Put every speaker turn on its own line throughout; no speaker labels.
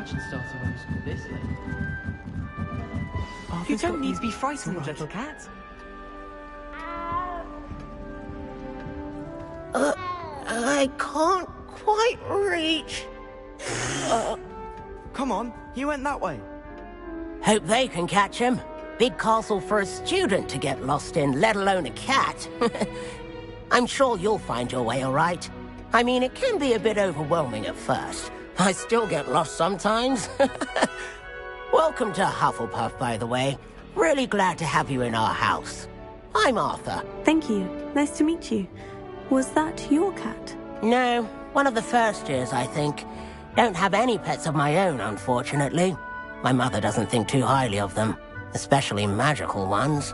imagine starting home school this late.
You don't need to be frightened, little cat.
I can't quite reach.
Come on, you went that way.
Hope they can catch him. Big castle for a student to get lost in, let alone a cat. I'm sure you'll find your way all right. I mean, it can be a bit overwhelming at first. I still get lost sometimes. Welcome to Hufflepuff, by the way. Really glad to have you in our house. I'm Arthur.
Thank you. Nice to meet you. Was that your cat?
No, one of the first years, I think. Don't have any pets of my own, unfortunately. My mother doesn't think too highly of them, especially magical ones.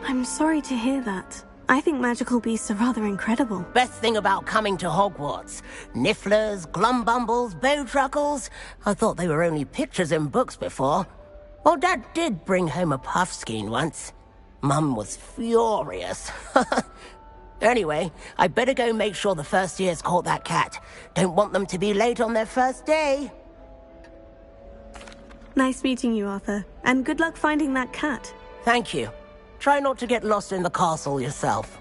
I'm sorry to hear that. I think magical beasts are rather incredible.
Best thing about coming to Hogwarts. Nifflers, glumbumbles, bowtruckles. I thought they were only pictures in books before. Well, Dad did bring home a puffskein once. Mum was furious. Anyway, I better go make sure the first years caught that cat. Don't want them to be late on their first day.
Nice meeting you, Arthur. And good luck finding that cat.
Thank you. Try not to get lost in the castle yourself.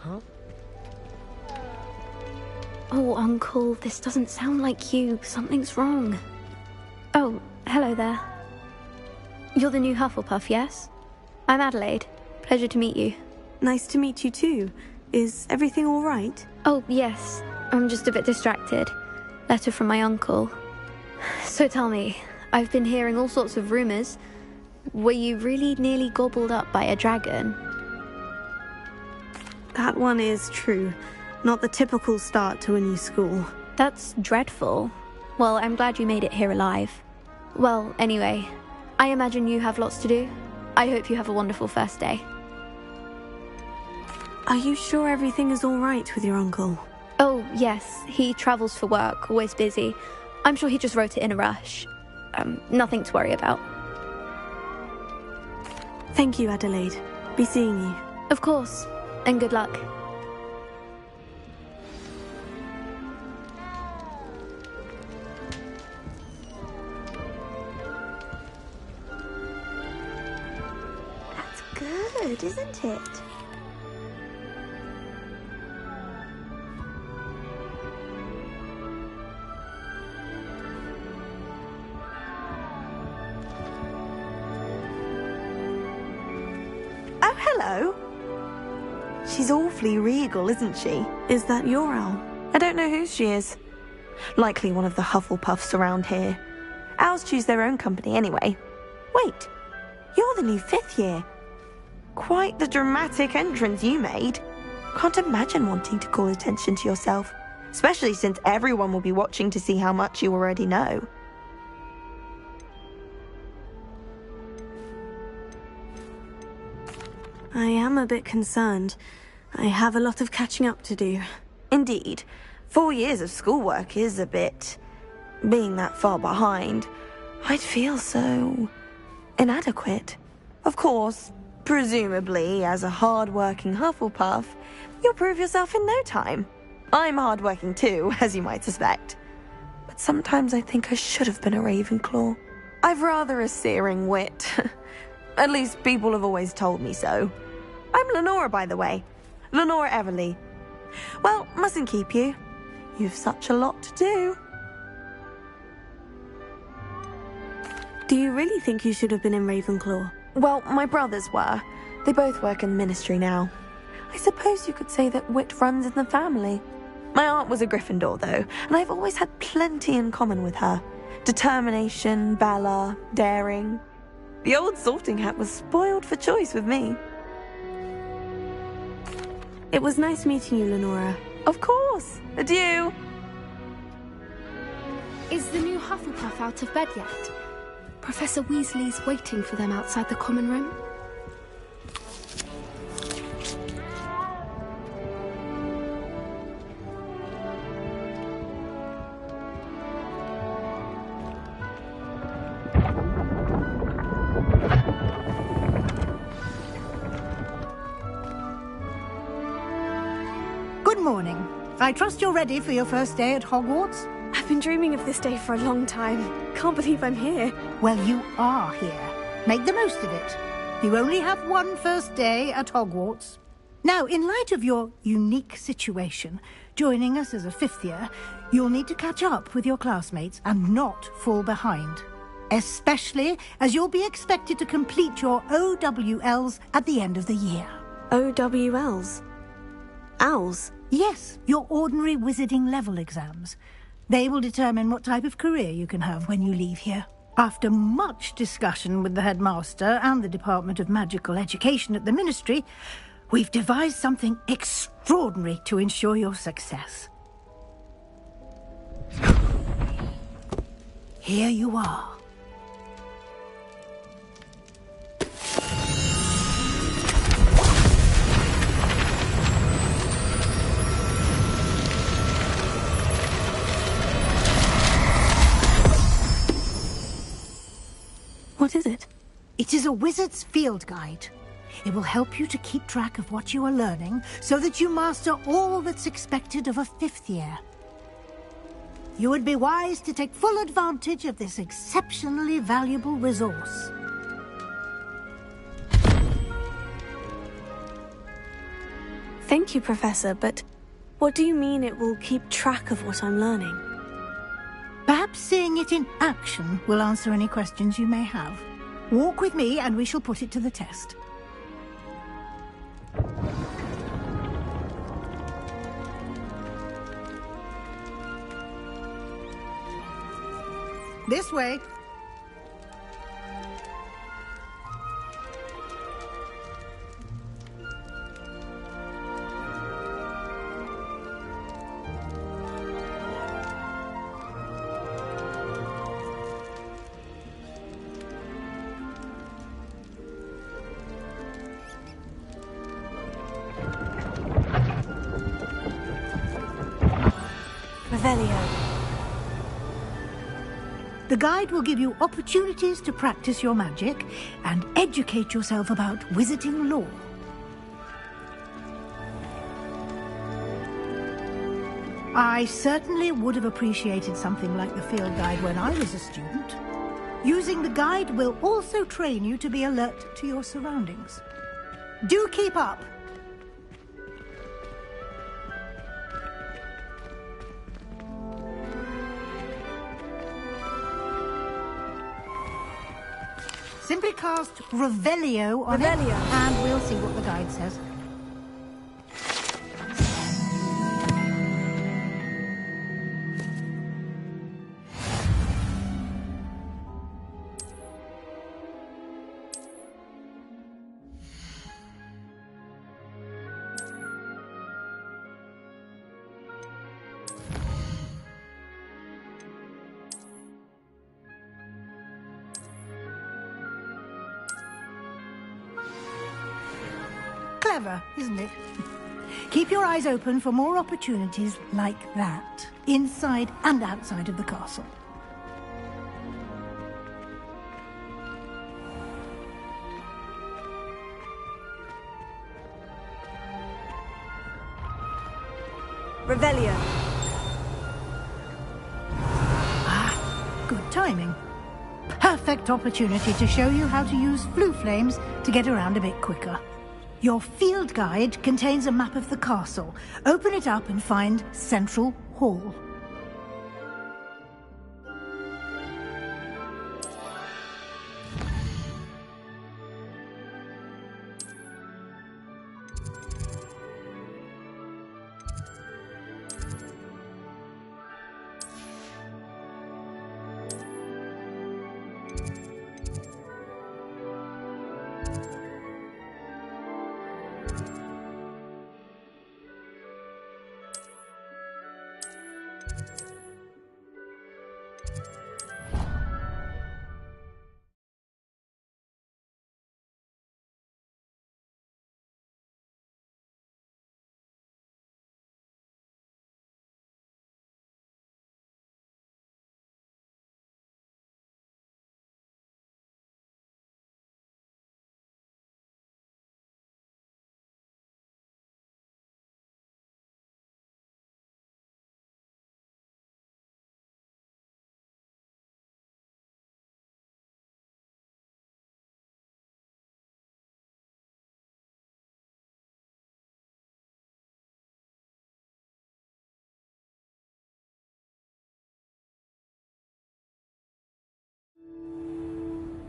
Huh? Oh, Uncle, this doesn't sound like you. Something's wrong. Oh, hello there. You're the new Hufflepuff, yes? I'm Adelaide. Pleasure to meet you.
Nice to meet you too. Is everything all right?
Oh, yes. I'm just a bit distracted. Letter from my uncle. So tell me, I've been hearing all sorts of rumors. Were you really nearly gobbled up by a dragon?
That one is true. Not the typical start to a new school.
That's dreadful. Well, I'm glad you made it here alive. Well, anyway, I imagine you have lots to do. I hope you have a wonderful first day.
Are you sure everything is all right with your uncle?
Oh, yes. He travels for work, always busy. I'm sure he just wrote it in a rush. Nothing to worry about.
Thank you, Adelaide. Be seeing you.
Of course. And good luck.
That's good, isn't it?
Hello. She's awfully regal, isn't she?
Is that your owl?
I don't know who she is. Likely one of the Hufflepuffs around here. Owls choose their own company anyway. Wait, you're the new 5th year. Quite the dramatic entrance you made. Can't imagine wanting to call attention to yourself, especially since everyone will be watching to see how much you already know.
I am a bit concerned. I have a lot of catching up to do.
Indeed. 4 years of schoolwork is a bit... being that far behind. I'd feel so... inadequate. Of course, presumably, as a hard-working Hufflepuff, you'll prove yourself in no time. I'm hard-working too, as you might suspect. But sometimes I think I should have been a Ravenclaw. I've rather a searing wit. At least people have always told me so. I'm Lenora, by the way. Lenora Everly. Well, mustn't keep you. You've such a lot to do.
Do you really think you should have been in Ravenclaw?
Well, my brothers were. They both work in the ministry now. I suppose you could say that wit runs in the family. My aunt was a Gryffindor, though, and I've always had plenty in common with her. Determination, valor, daring. The old sorting hat was spoiled for choice with me.
It was nice meeting you, Lenora.
Of course. Adieu.
Is the new Hufflepuff out of bed yet? Professor Weasley's waiting for them outside the common room.
Good morning. I trust you're ready for your first day at Hogwarts?
I've been dreaming of this day for a long time. Can't believe I'm here.
Well, you are here. Make the most of it. You only have one first day at Hogwarts. Now, in light of your unique situation, joining us as a fifth year, you'll need to catch up with your classmates and not fall behind. Especially as you'll be expected to complete your OWLs at the end of the year.
OWLs? Owls?
Yes, your ordinary wizarding level exams. They will determine what type of career you can have when you leave here. After much discussion with the headmaster and the Department of Magical Education at the Ministry, we've devised something extraordinary to ensure your success. Here you are.
What is it?
It is a wizard's field guide. It will help you to keep track of what you are learning so that you master all that's expected of a fifth year. You would be wise to take full advantage of this exceptionally valuable resource.
Thank you, Professor, but what do you mean it will keep track of what I'm learning?
Perhaps seeing it in action will answer any questions you may have. Walk with me and we shall put it to the test. This way. The guide will give you opportunities to practice your magic and educate yourself about wizarding lore. I certainly would have appreciated something like the field guide when I was a student. Using the guide will also train you to be alert to your surroundings. Do keep up! Simply cast Revelio on it, and we'll see what the guide says. Clever, isn't it? Keep your eyes open for more opportunities like that, inside and outside of the castle.
Revelio.
Good timing. Perfect opportunity to show you how to use flue flames to get around a bit quicker. Your field guide contains a map of the castle. Open it up and find Central Hall.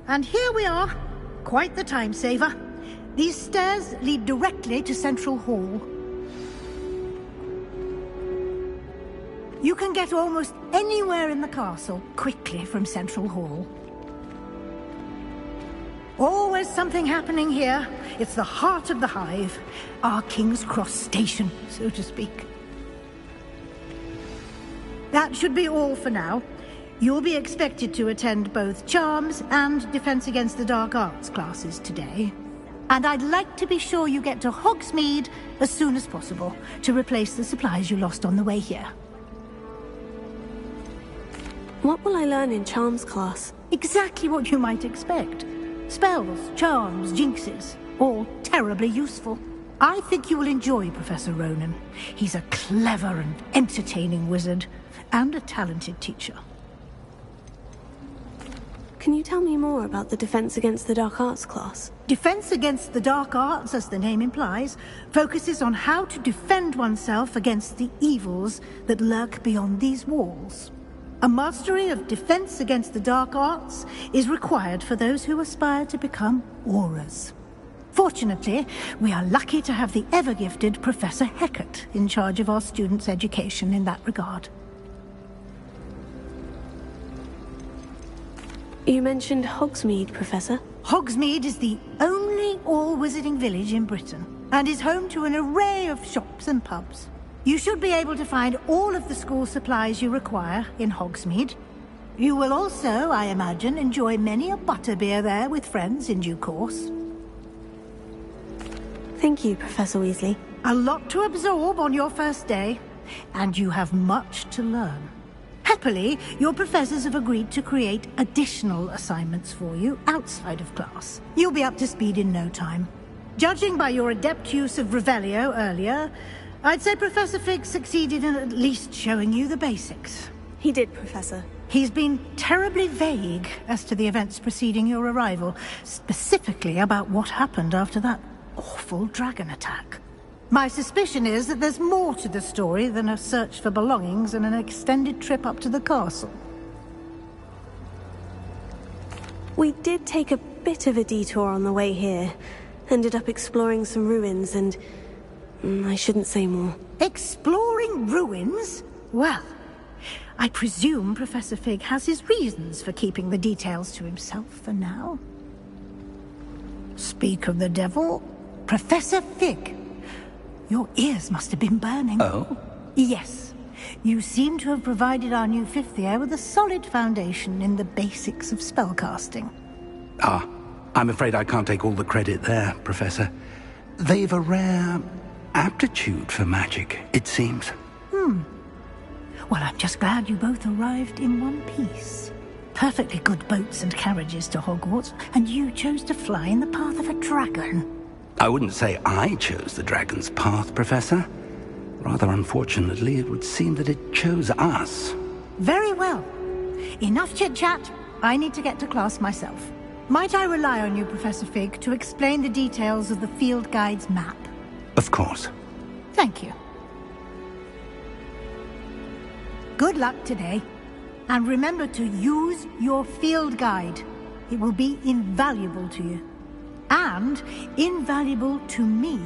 And here we are. Quite the time saver. These stairs lead directly to Central Hall. You can get almost anywhere in the castle quickly from Central Hall. Always something happening here. It's the heart of the hive. Our King's Cross station, so to speak. That should be all for now. You'll be expected to attend both Charms and Defense Against the Dark Arts classes today. And I'd like to be sure you get to Hogsmeade as soon as possible to replace the supplies you lost on the way here.
What will I learn in Charms class?
Exactly what you might expect. Spells, charms, jinxes, all terribly useful. I think you will enjoy Professor Ronan. He's a clever and entertaining wizard, and a talented teacher.
Can you tell me more about the Defense Against the Dark Arts class?
Defense Against the Dark Arts, as the name implies, focuses on how to defend oneself against the evils that lurk beyond these walls. A mastery of Defense Against the Dark Arts is required for those who aspire to become Aurors. Fortunately, we are lucky to have the ever-gifted Professor Hecat in charge of our students' education in that regard.
You mentioned Hogsmeade, Professor.
Hogsmeade is the only all-wizarding village in Britain, and is home to an array of shops and pubs. You should be able to find all of the school supplies you require in Hogsmeade. You will also, I imagine, enjoy many a butterbeer there with friends in due course.
Thank you, Professor Weasley.
A lot to absorb on your first day, and you have much to learn. Happily, your professors have agreed to create additional assignments for you outside of class. You'll be up to speed in no time. Judging by your adept use of Revelio earlier, I'd say Professor Fig succeeded in at least showing you the basics.
He did, Professor.
He's been terribly vague as to the events preceding your arrival, specifically about what happened after that awful dragon attack. My suspicion is that there's more to the story than a search for belongings and an extended trip up to the castle.
We did take a bit of a detour on the way here. Ended up exploring some ruins and... I shouldn't say more.
Exploring ruins? Well, I presume Professor Fig has his reasons for keeping the details to himself for now. Speak of the devil, Professor Fig. Your ears must have been burning.
Oh?
Yes. You seem to have provided our new fifth year with a solid foundation in the basics of spellcasting.
Ah, I'm afraid I can't take all the credit there, Professor. They've a rare aptitude for magic, it seems.
Well, I'm just glad you both arrived in one piece. Perfectly good boats and carriages to Hogwarts, and you chose to fly in the path of a dragon.
I wouldn't say I chose the dragon's path, Professor. Rather unfortunately, it would seem that it chose us.
Very well. Enough chit-chat. I need to get to class myself. Might I rely on you, Professor Fig, to explain the details of the field guide's map?
Of course.
Thank you. Good luck today. And remember to use your field guide. It will be invaluable to you. And invaluable to me,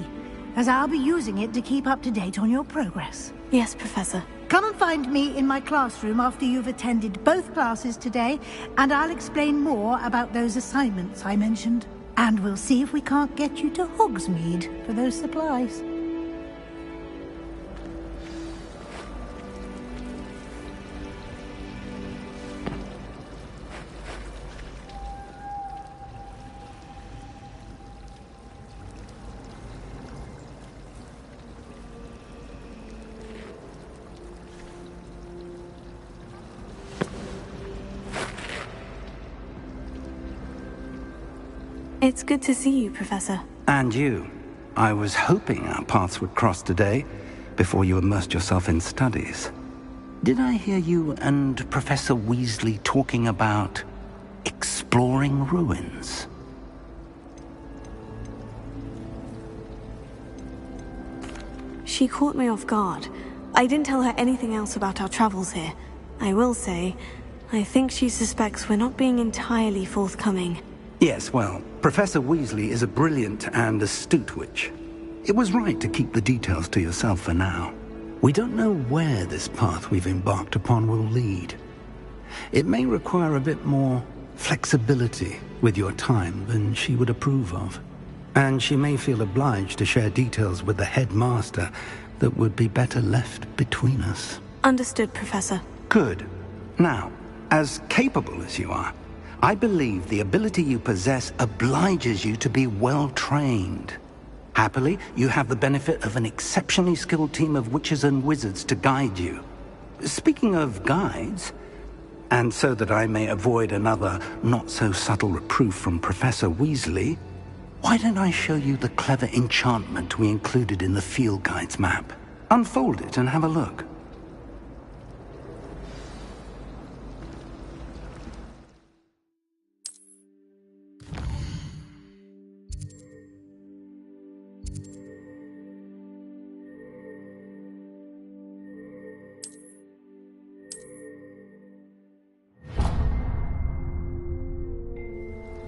as I'll be using it to keep up to date on your progress.
Yes, Professor.
Come and find me in my classroom after you've attended both classes today, and I'll explain more about those assignments I mentioned. And we'll see if we can't get you to Hogsmeade for those supplies.
It's good to see you, Professor.
And you. I was hoping our paths would cross today, before you immersed yourself in studies. Did I hear you and Professor Weasley talking about exploring ruins?
She caught me off guard. I didn't tell her anything else about our travels here. I will say, I think she suspects we're not being entirely forthcoming.
Yes, well, Professor Weasley is a brilliant and astute witch. It was right to keep the details to yourself for now. We don't know where this path we've embarked upon will lead. It may require a bit more flexibility with your time than she would approve of. And she may feel obliged to share details with the headmaster that would be better left between us.
Understood, Professor.
Good. Now, as capable as you are, I believe the ability you possess obliges you to be well trained. Happily, you have the benefit of an exceptionally skilled team of witches and wizards to guide you. Speaking of guides, and so that I may avoid another not-so-subtle reproof from Professor Weasley, why don't I show you the clever enchantment we included in the field guide's map? Unfold it and have a look.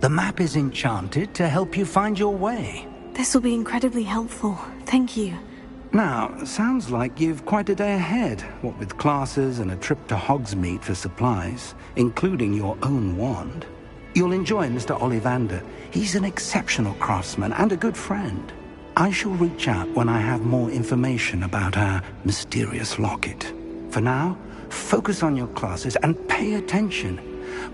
The map is enchanted to help you find your way.
This will be incredibly helpful. Thank you.
Now, sounds like you've quite a day ahead, what with classes and a trip to Hogsmeade for supplies, including your own wand. You'll enjoy Mr. Ollivander. He's an exceptional craftsman and a good friend. I shall reach out when I have more information about our mysterious locket. For now, focus on your classes and pay attention.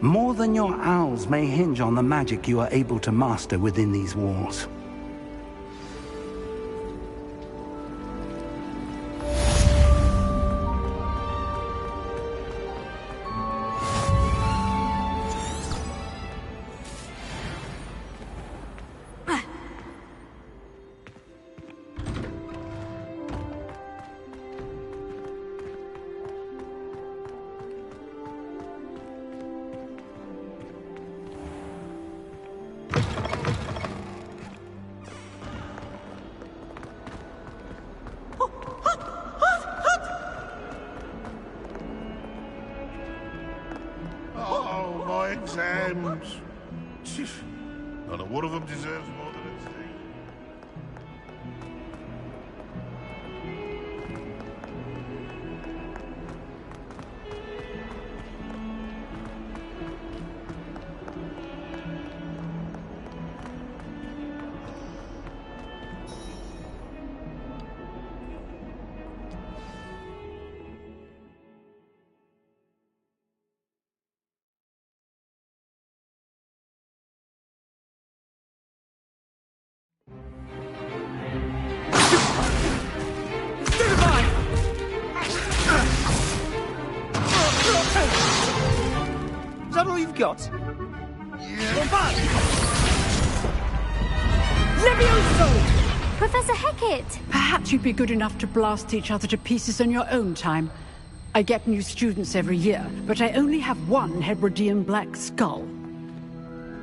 More than your owls may hinge on the magic you are able to master within these walls.
Exams. Not one of them deserves more than a C.
Is that all you've got?
Yeah.
Levioso! Professor Hecat!
Perhaps you'd be good enough to blast each other to pieces in your own time. I get new students every year, but I only have one Hebridean black skull.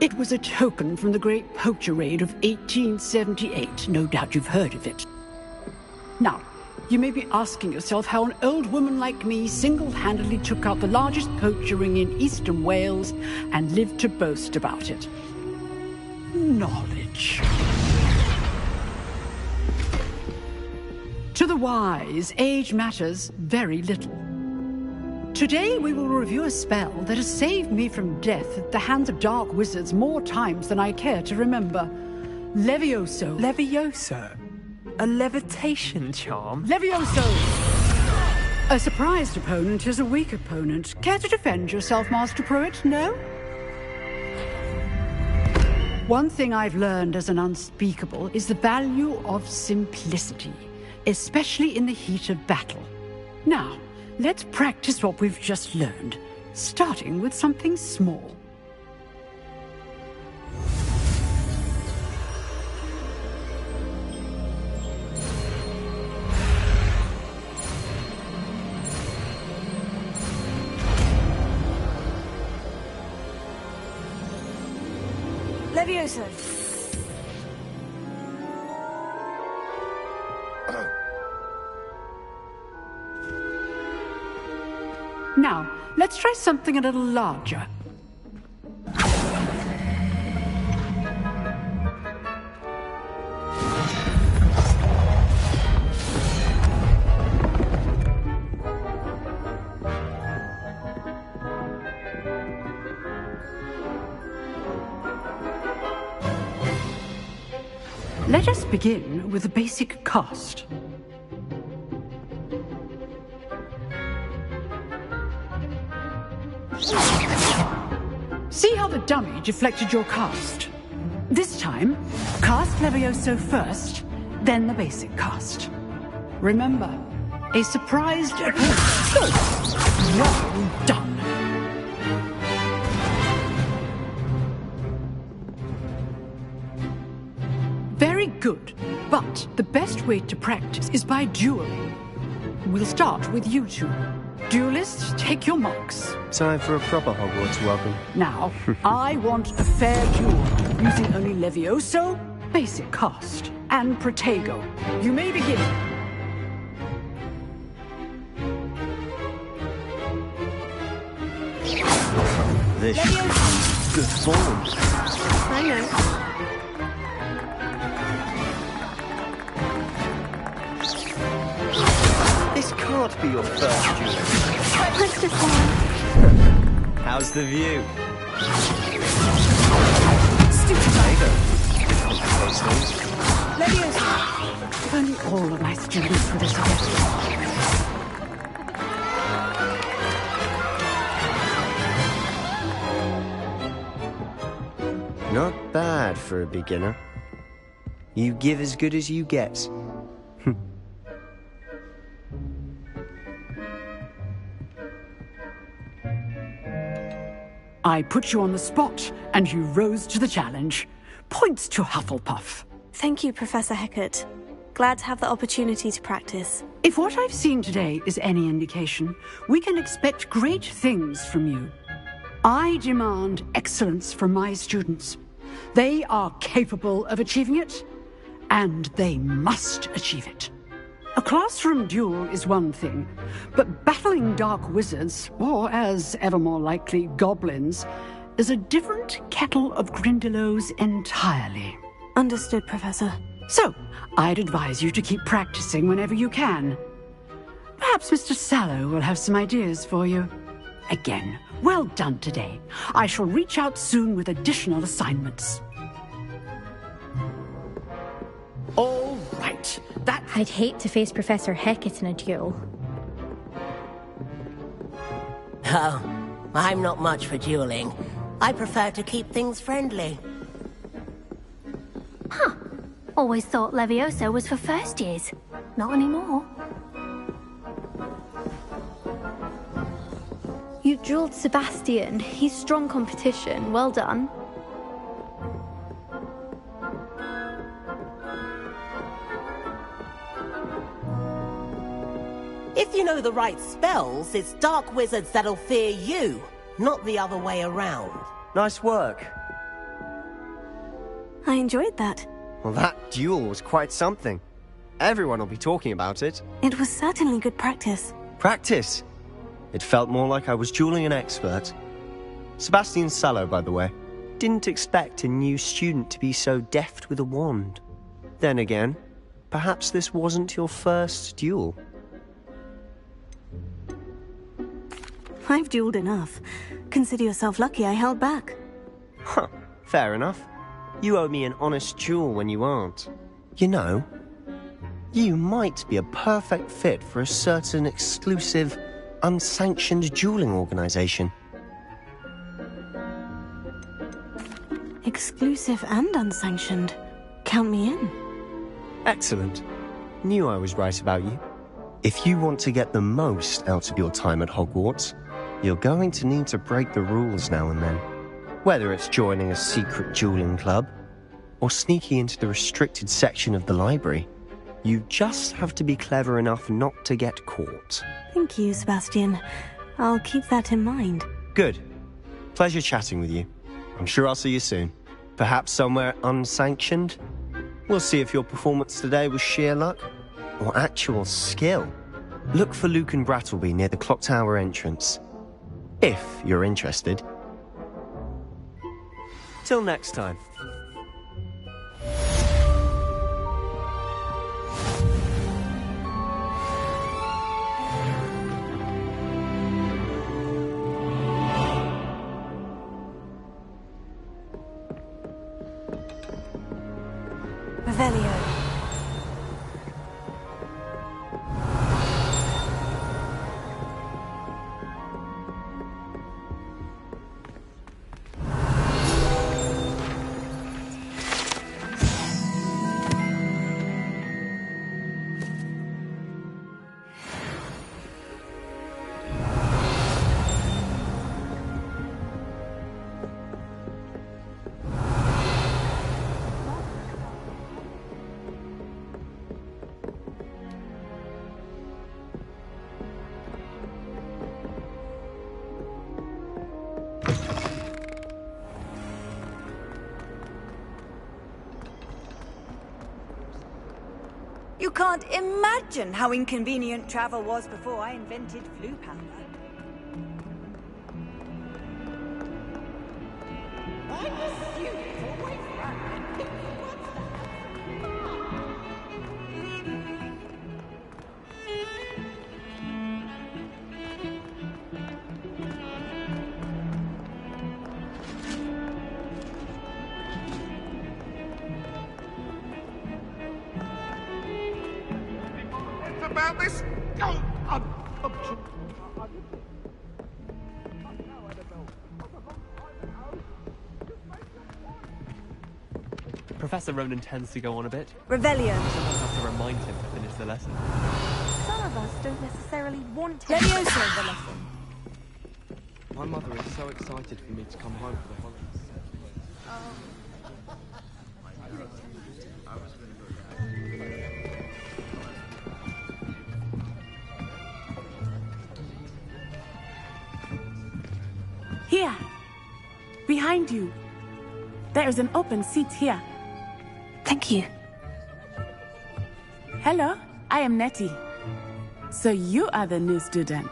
It was a token from the Great Poacher Raid of 1878. No doubt you've heard of it. Now, you may be asking yourself how an old woman like me single-handedly took out the largest poacher ring in eastern Wales and lived to boast about it. Knowledge. To the wise, age matters very little. Today we will review a spell that has saved me from death at the hands of dark wizards more times than I care to remember. Levioso.
Levioso? A levitation charm?
Levioso! A surprised opponent is a weak opponent. Care to defend yourself, Master Pruitt? No? One thing I've learned as an unspeakable is the value of simplicity, especially in the heat of battle. Now, let's practice what we've just learned, starting with something small.
Levioso!
Now, let's try something a little larger. Let us begin with the basic cast. See how the dummy deflected your cast? This time, cast Levioso first, then the basic cast. Remember, a surprised opponent. Well done. Very good, but the best way to practice is by dueling. We'll start with you two. Duelists, take your marks.
Time for a proper Hogwarts welcome.
Now, I want a fair duel, using only Levioso, basic cast, and Protego. You may begin.
This is good form.
I know.
This can't be your first duel.
Let's just one.
How's the view?
Stupid
Protego.
Levioso! If only all of my students were this again.
Not bad for a beginner. You give as good as you get.
I put you on the spot, and you rose to the challenge. Points to Hufflepuff.
Thank you, Professor Hecat. Glad to have the opportunity to practice.
If what I've seen today is any indication, we can expect great things from you. I demand excellence from my students. They are capable of achieving it, and they must achieve it. A classroom duel is one thing, but battling dark wizards, or as ever more likely, goblins, is a different kettle of Grindylows entirely.
Understood, Professor.
So, I'd advise you to keep practicing whenever you can. Perhaps Mr. Sallow will have some ideas for you. Again, well done today. I shall reach out soon with additional assignments. All right, that...
I'd hate to face Professor Hecat in a duel.
Oh, I'm not much for dueling. I prefer to keep things friendly.
Huh. Always thought Levioso was for first years. Not anymore.
You dueled Sebastian. He's strong competition. Well done.
If you know the right spells, it's dark wizards that'll fear you, not the other way around.
Nice work.
I enjoyed that.
Well, that duel was quite something. Everyone will be talking about it.
It was certainly good practice.
Practice? It felt more like I was dueling an expert. Sebastian Sallow, by the way. Didn't expect a new student to be so deft with a wand. Then again, perhaps this wasn't your first duel.
I've dueled enough. Consider yourself lucky I held back.
Huh, fair enough. You owe me an honest duel when you aren't. You know, you might be a perfect fit for a certain exclusive, unsanctioned dueling organization.
Exclusive and unsanctioned. Count me in.
Excellent. Knew I was right about you. If you want to get the most out of your time at Hogwarts, you're going to need to break the rules now and then. Whether it's joining a secret dueling club, or sneaking into the restricted section of the library, you just have to be clever enough not to get caught.
Thank you, Sebastian. I'll keep that in mind.
Good. Pleasure chatting with you. I'm sure I'll see you soon. Perhaps somewhere unsanctioned? We'll see if your performance today was sheer luck or actual skill. Look for Luke and Brattleby near the clock tower entrance. If you're interested. Till next time.
Revelio.
You can't imagine how inconvenient travel was before I invented flu powder.
About this?
Professor Ronan tends to go on a bit.
Revelio.
Sometimes have to remind him to finish the lesson.
Some of us don't necessarily want him.
Levioso the lesson.
My mother is so excited for me to come home for the holidays.
Here. Behind you. There is an open seat here.
Thank you.
Hello, I am Nettie. So you are the new student.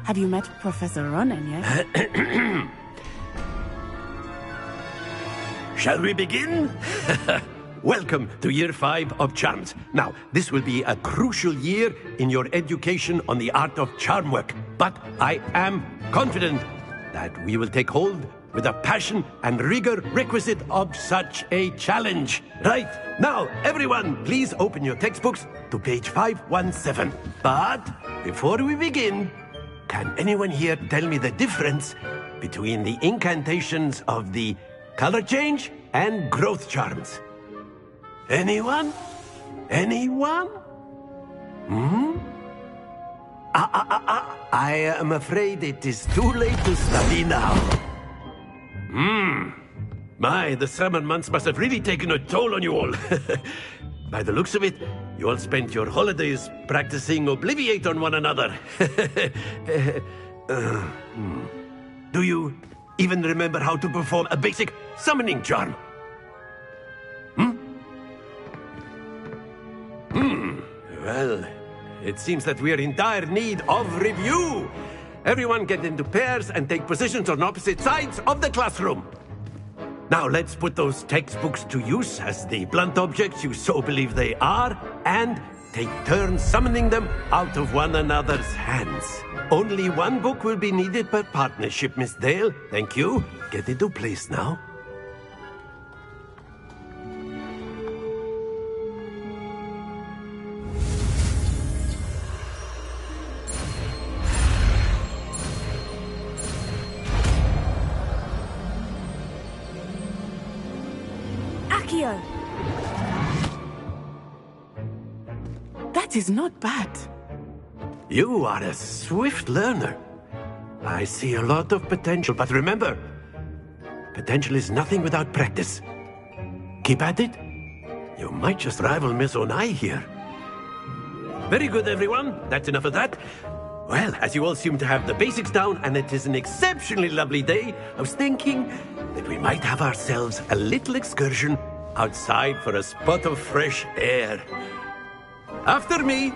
Have you met Professor Ronan yet?
Shall we begin? Welcome to Year 5 of Charms. Now, this will be a crucial year in your education on the art of charm work. But I am confident that we will take hold with the passion and rigor requisite of such a challenge. Right, now, everyone, please open your textbooks to page 517. But before we begin, can anyone here tell me the difference between the incantations of the color change and growth charms? Anyone? Anyone? I am afraid it is too late to study now. My, the summer months must have really taken a toll on you all. By the looks of it, you all spent your holidays practicing Obliviate on one another. Do you even remember how to perform a basic summoning charm? Well, it seems that we are in dire need of review. Everyone get into pairs and take positions on opposite sides of the classroom. Now let's put those textbooks to use as the blunt objects you so believe they are, and take turns summoning them out of one another's hands. Only one book will be needed per partnership, Miss Dale. Thank you. Get into place now.
Accio! That is not bad.
You are a swift learner. I see a lot of potential, but remember, potential is nothing without practice. Keep at it. You might just rival Miss Onai here. Very good, everyone. That's enough of that. Well, as you all seem to have the basics down, and it is an exceptionally lovely day, I was thinking that we might have ourselves a little excursion outside for a spot of fresh air. After me.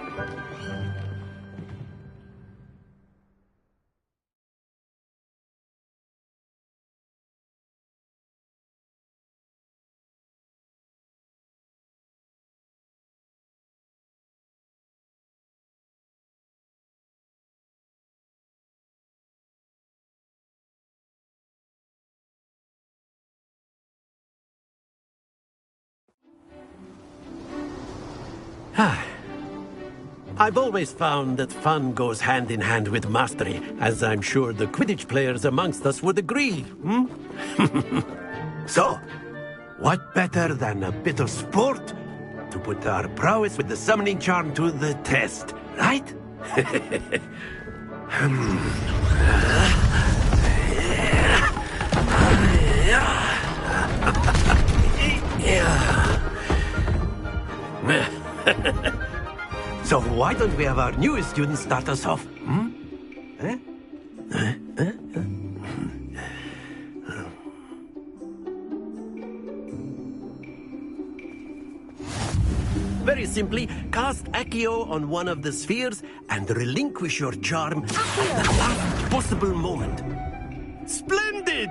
I've always found that fun goes hand in hand with mastery, as I'm sure the Quidditch players amongst us would agree. So, what better than a bit of sport to put our prowess with the summoning charm to the test, right? So why don't we have our newest student start us off? Very simply, cast Accio on one of the spheres and relinquish your charm at the last possible moment. Splendid!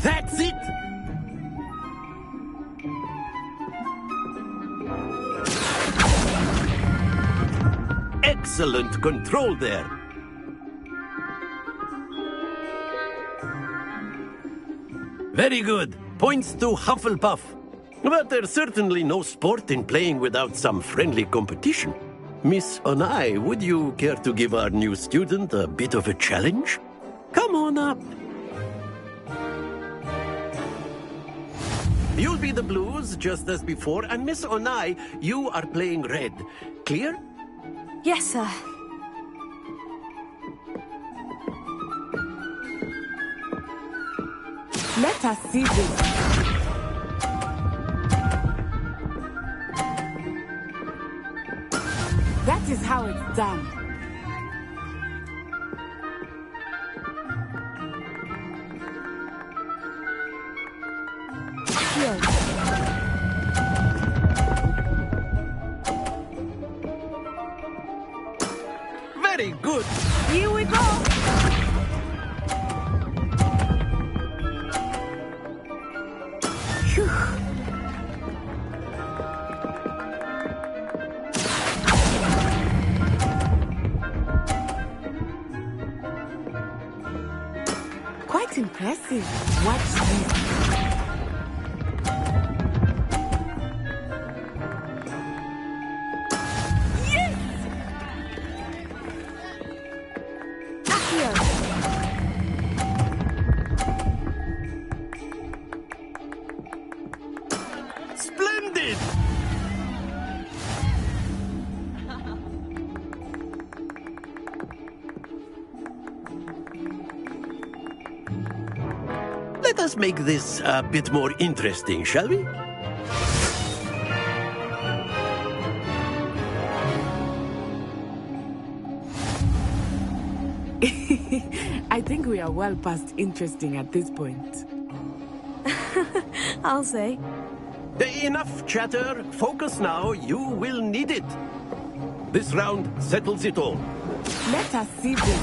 That's it! Excellent control there. Very good. Points to Hufflepuff. But there's certainly no sport in playing without some friendly competition. Miss Onai, would you care to give our new student a bit of a challenge? Come on up. You'll be the blues, just as before, and Miss Onai, you are playing red. Clear?
Yes, sir.
Let us see this. That is how it's done.
Very good.
Here we go.
Quite impressive. Watch this.
Splendid! Let us make this a bit more interesting, shall we?
I think we are well past interesting at this point.
I'll say.
Enough chatter. Focus now. You will need it. This round settles it all.
Let us see this.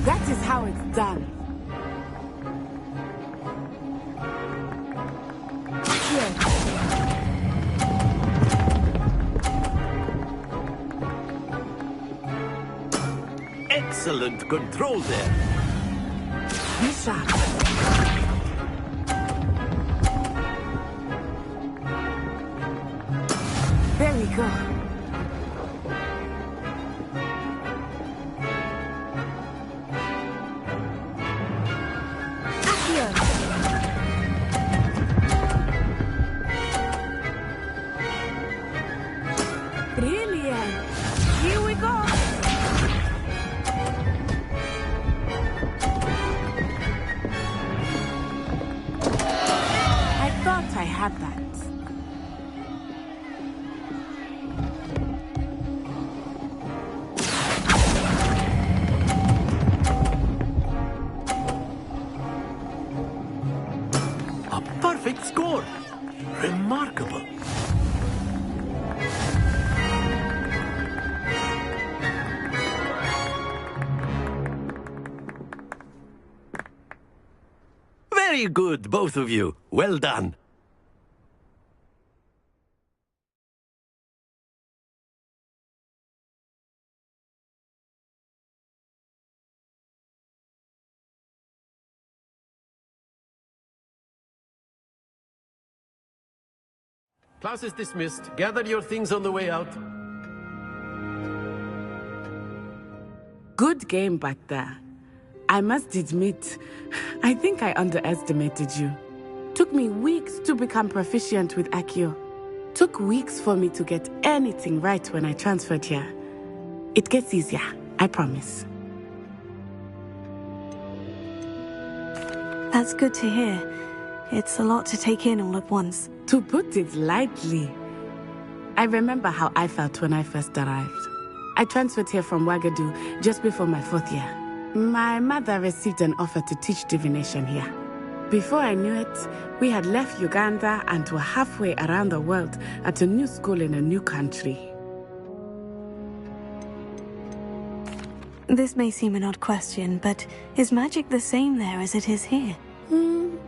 That is how it's done.
Excellent control there.
Be sharp. There we go.
Brilliant. Here we go.
I had that.
A perfect score. Remarkable. Very good, both of you. Well done. Class is dismissed. Gather your things on the way out.
Good game back there. I must admit, I think I underestimated you. Took me weeks to become proficient with Accio. Took weeks for me to get anything right when I transferred here. It gets easier, I promise.
That's good to hear. It's a lot to take in all at once.
To put it lightly, I remember how I felt when I first arrived. I transferred here from Ouagadougou just before my 4th year. My mother received an offer to teach divination here. Before I knew it, we had left Uganda and were halfway around the world at a new school in a new country.
This may seem an odd question, but is magic the same there as it is here?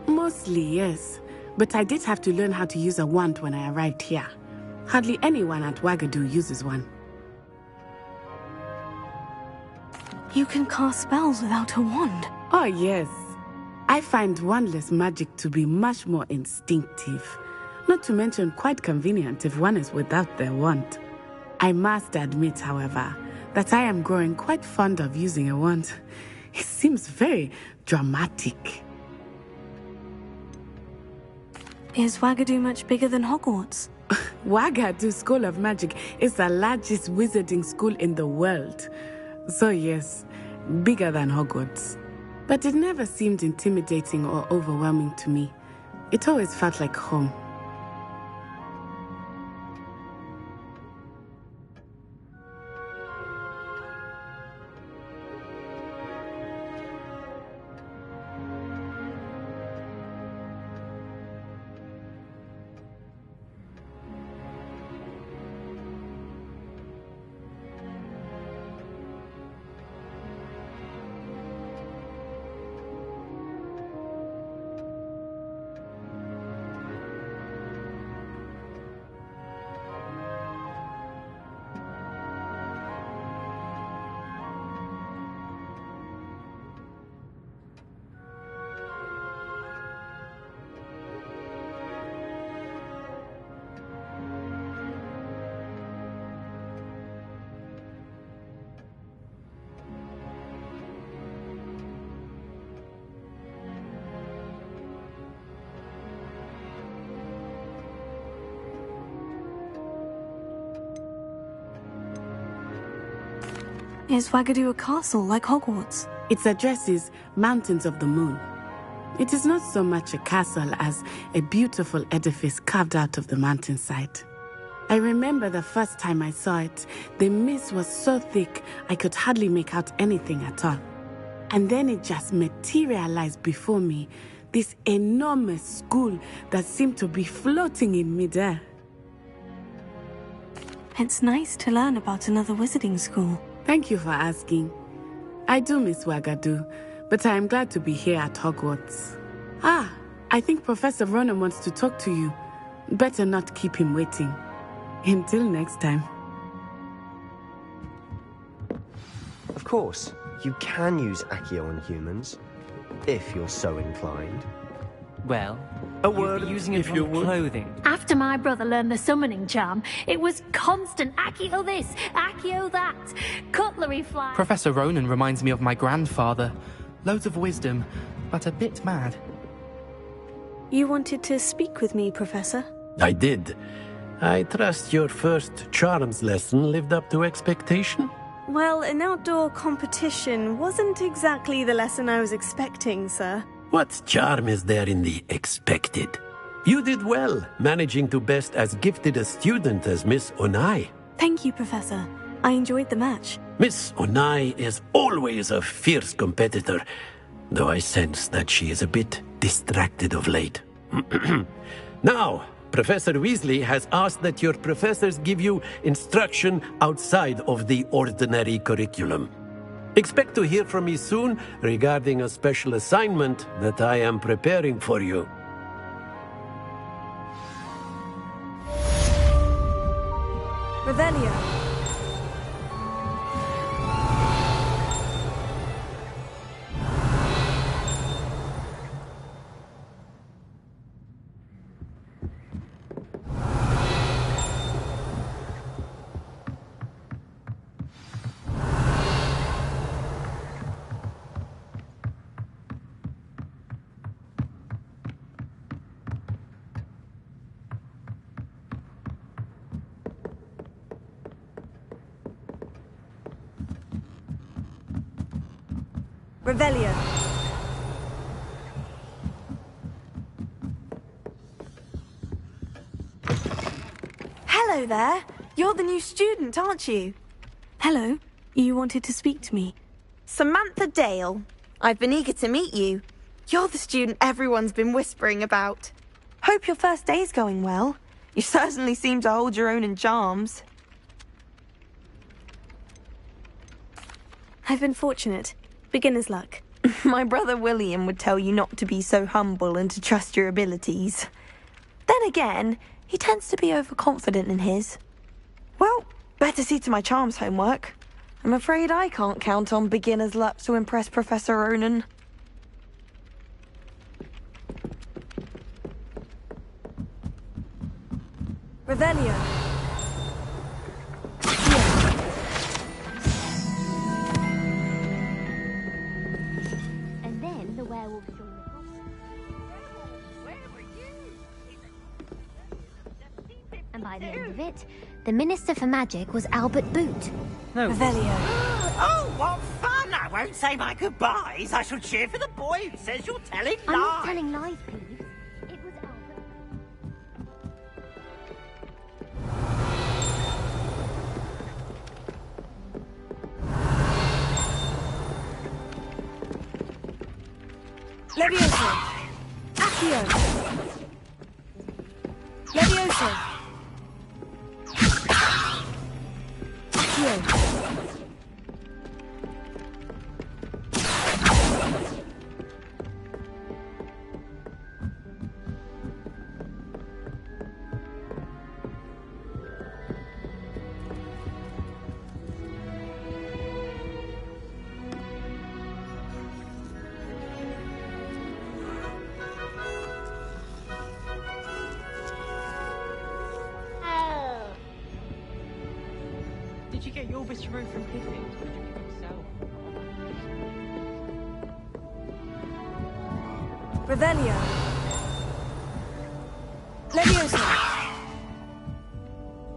Mostly, yes. But I did have to learn how to use a wand when I arrived here. Hardly anyone at Ouagadougou uses one.
You can cast spells without a wand?
Oh, yes. I find wandless magic to be much more instinctive. Not to mention quite convenient if one is without their wand. I must admit, however, that I am growing quite fond of using a wand. It seems very dramatic.
Is Ouagadougou much bigger than Hogwarts?
Ouagadougou School of Magic is the largest wizarding school in the world. So yes, bigger than Hogwarts. But it never seemed intimidating or overwhelming to me. It always felt like home.
Is Ouagadougou a castle like Hogwarts?
Its address is Mountains of the Moon. It is not so much a castle as a beautiful edifice carved out of the mountainside. I remember the first time I saw it, the mist was so thick I could hardly make out anything at all. And then it just materialized before me, this enormous school that seemed to be floating in midair.
It's nice to learn about another wizarding school.
Thank you for asking. I do miss Ouagadougou, but I am glad to be here at Hogwarts. Ah, I think Professor Ronan wants to talk to you. Better not keep him waiting. Until next time.
Of course, you can use Accio on humans, if you're so inclined.
Well,
a
you'd
word
be using it
if
on
you would.
clothing.
After my brother learned the summoning charm, it was constant Accio this, Accio that, cutlery fly.
Professor Ronan reminds me of my grandfather. Loads of wisdom, but a bit mad.
You wanted to speak with me, Professor?
I did. I trust your first charms lesson lived up to expectation?
Well, an outdoor competition wasn't exactly the lesson I was expecting, sir.
What charm is there in the expected? You did well, managing to best as gifted a student as Miss Onai.
Thank you, Professor. I enjoyed the match.
Miss Onai is always a fierce competitor, though I sense that she is a bit distracted of late. Now, Professor Weasley has asked that your professors give you instruction outside of the ordinary curriculum. Expect to hear from me soon regarding a special assignment that I am preparing for you.
Revelio. Revelio. Hello there. You're the new student, aren't you?
Hello. You wanted to speak to me?
Samantha Dale. I've been eager to meet you. You're the student everyone's been whispering about. Hope your first day's going well. You certainly seem to hold your own in charms.
I've been fortunate. Beginner's luck.
My brother William would tell you not to be so humble and to trust your abilities. Then again, he tends to be overconfident in his. Well, better see to my charms homework. I'm afraid I can't count on beginner's luck to impress Professor Ronan. Revelio.
And then the werewolves join the and by the end of it, the Minister for Magic was Albert Boot.
No.
Revelio.
Oh, what fun! I won't say my goodbyes. I shall cheer for the boy who says you're telling lies.
I'm not telling lies, Peeves. It was Albert.
Levioso. Accio. Levioso. Accio.
Did you get your whiskeroo from Pippin, or did you pick yourself?
Revelio. Levioso.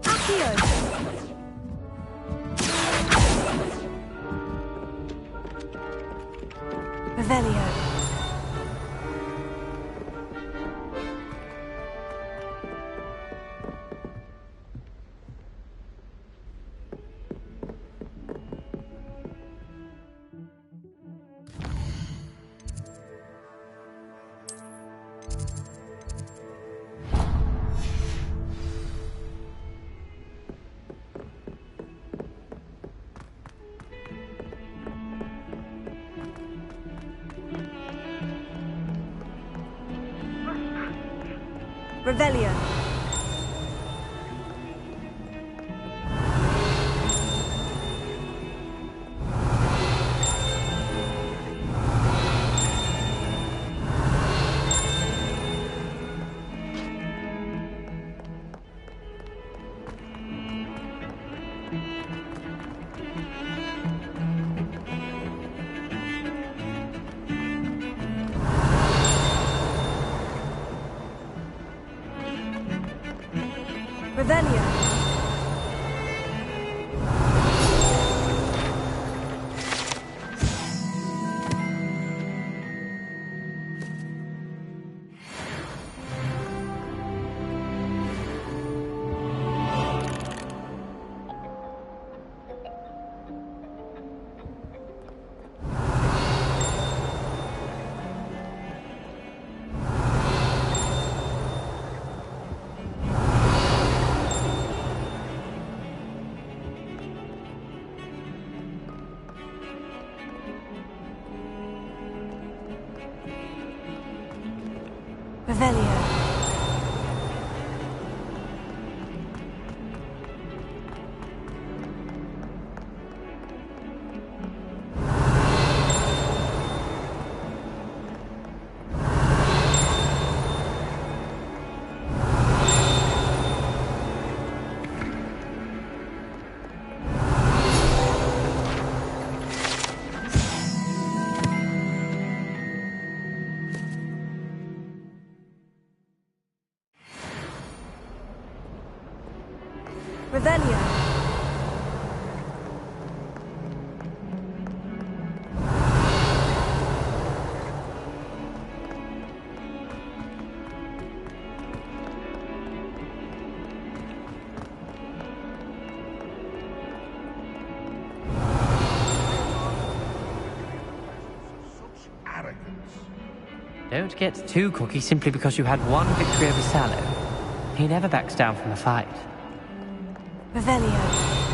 Accio. Revelio. Revelio. Revelio. Revelio. Revelio.
Don't get too cocky simply because you had one victory over Sallow. He never backs down from a fight.
Revelio.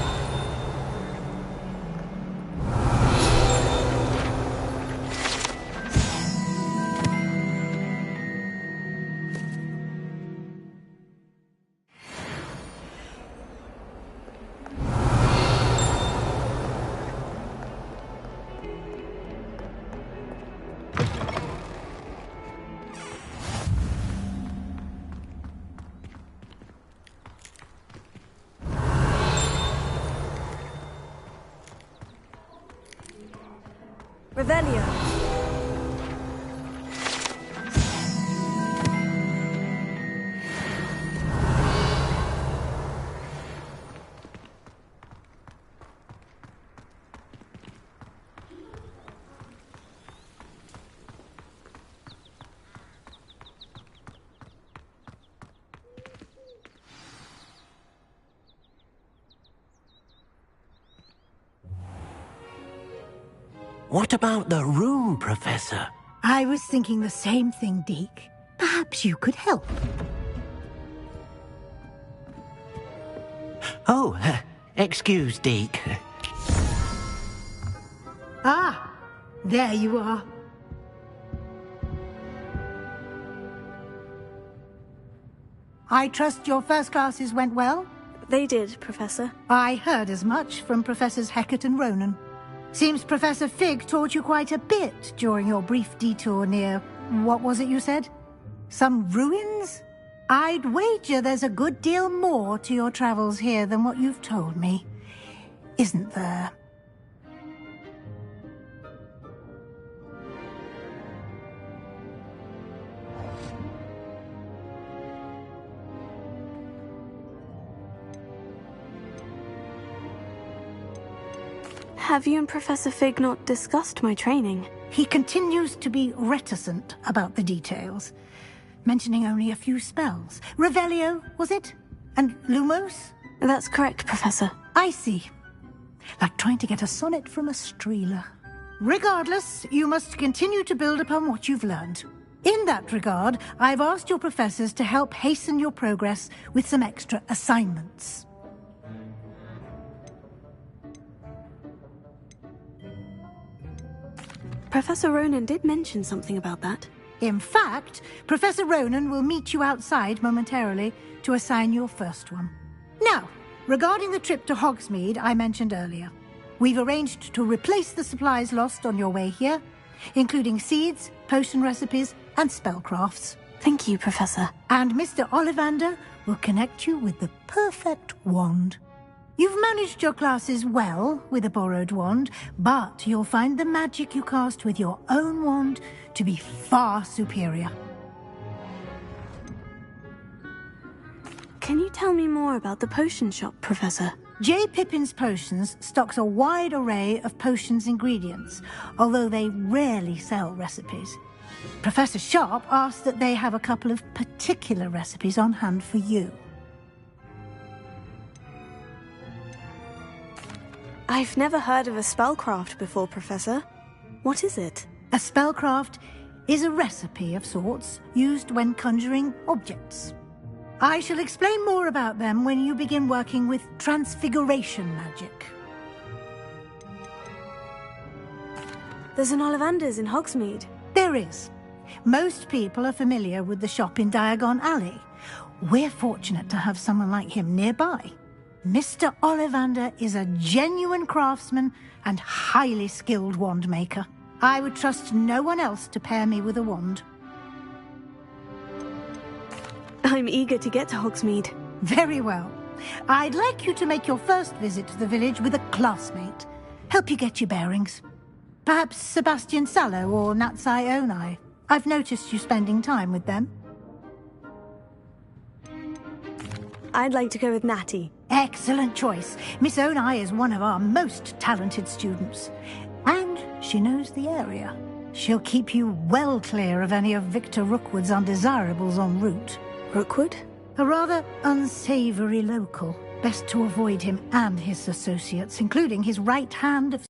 Revelio.
What about the room, Professor?
I was thinking the same thing, Deke. Perhaps you could help.
Oh, excuse, Deke.
Ah, there you are. I trust your first classes went well?
They did, Professor.
I heard as much from Professors Hecat and Ronan. Seems Professor Fig taught you quite a bit during your brief detour near... what was it you said? Some ruins? I'd wager there's a good deal more to your travels here than what you've told me. Isn't there?
Have you and Professor Fig not discussed my training?
He continues to be reticent about the details, mentioning only a few spells. Revelio, was it? And Lumos?
That's correct, Professor.
I see. Like trying to get a sonnet from a streeler. Regardless, you must continue to build upon what you've learned. In that regard, I've asked your professors to help hasten your progress with some extra assignments.
Professor Ronan did mention something about that.
In fact, Professor Ronan will meet you outside momentarily to assign your first one. Now, regarding the trip to Hogsmeade I mentioned earlier, we've arranged to replace the supplies lost on your way here, including seeds, potion recipes, and spellcrafts.
Thank you, Professor.
And Mr. Ollivander will connect you with the perfect wand. You've managed your classes well with a borrowed wand, but you'll find the magic you cast with your own wand to be far superior.
Can you tell me more about the potion shop, Professor?
J. Pippin's Potions stocks a wide array of potions ingredients, although they rarely sell recipes. Professor Sharp asked that they have a couple of particular recipes on hand for you.
I've never heard of a spellcraft before, Professor. What is it?
A spellcraft is a recipe of sorts used when conjuring objects. I shall explain more about them when you begin working with transfiguration magic.
There's an Ollivander's in Hogsmeade.
There is. Most people are familiar with the shop in Diagon Alley. We're fortunate to have someone like him nearby. Mr. Ollivander is a genuine craftsman and highly skilled wand maker. I would trust no one else to pair me with a wand.
I'm eager to get to Hogsmeade.
Very well. I'd like you to make your first visit to the village with a classmate. Help you get your bearings. Perhaps Sebastian Sallow or Natsai Onai. I've noticed you spending time with them.
I'd like to go with Natty.
Excellent choice. Miss Onai is one of our most talented students. And she knows the area. She'll keep you well clear of any of Victor Rookwood's undesirables en route.
Rookwood?
A rather unsavory local. Best to avoid him and his associates, including his right hand of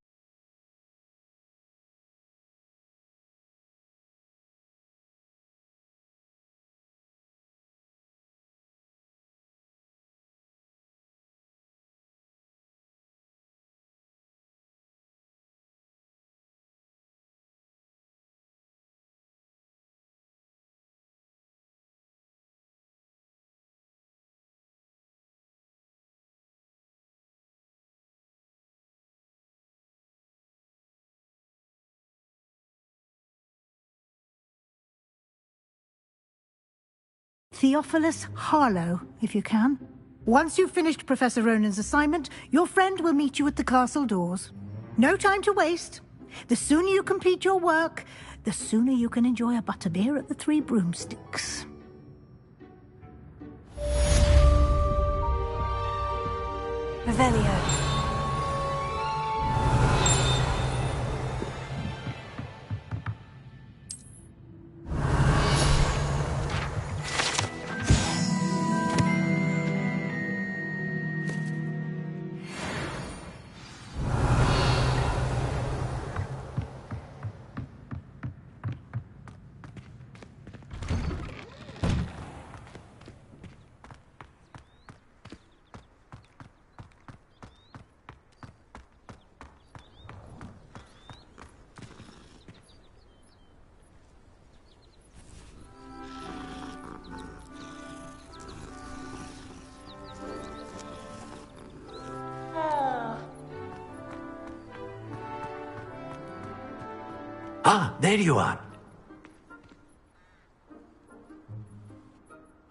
Theophilus Harlow, if you can. Once you've finished Professor Ronan's assignment, your friend will meet you at the castle doors. No time to waste. The sooner you complete your work, the sooner you can enjoy a butterbeer at the Three Broomsticks.
Revelio.
Ah, there you are.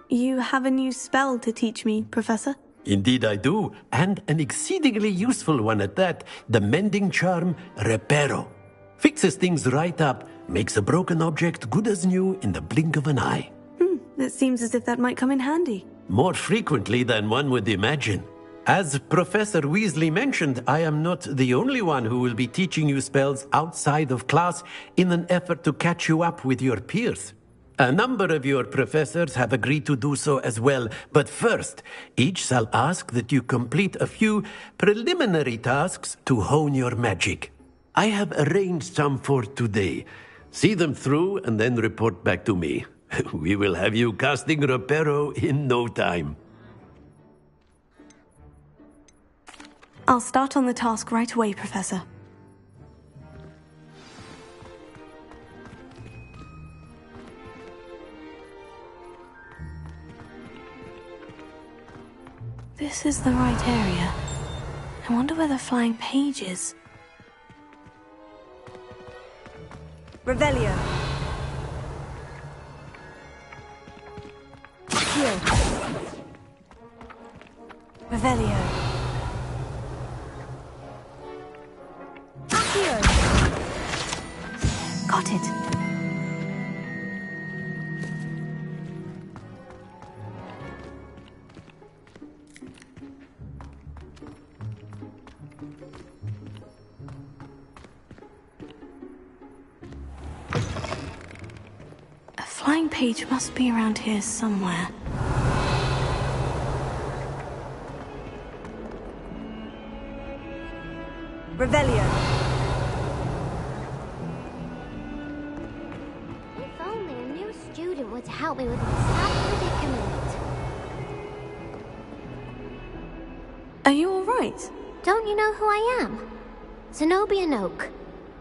You have a new spell to teach me, Professor?
Indeed I do, and an exceedingly useful one at that. The mending charm, Reparo. Fixes things right up, makes a broken object good as new in the blink of an eye.
It seems as if that might come in handy.
More frequently than one would imagine. As Professor Weasley mentioned, I am not the only one who will be teaching you spells outside of class in an effort to catch you up with your peers. A number of your professors have agreed to do so as well, but first, each shall ask that you complete a few preliminary tasks to hone your magic. I have arranged some for today. See them through and then report back to me. We will have you casting Reparo in no time.
I'll start on the task right away, Professor. This is the right area. I wonder where the flying page is.
Revelio. Heal. Revelio. Got it. A flying page must be around here somewhere. Revelio.
If only a new student were to help me with this sad predicament.
Are you all right?
Don't you know who I am? Zenobia Noak,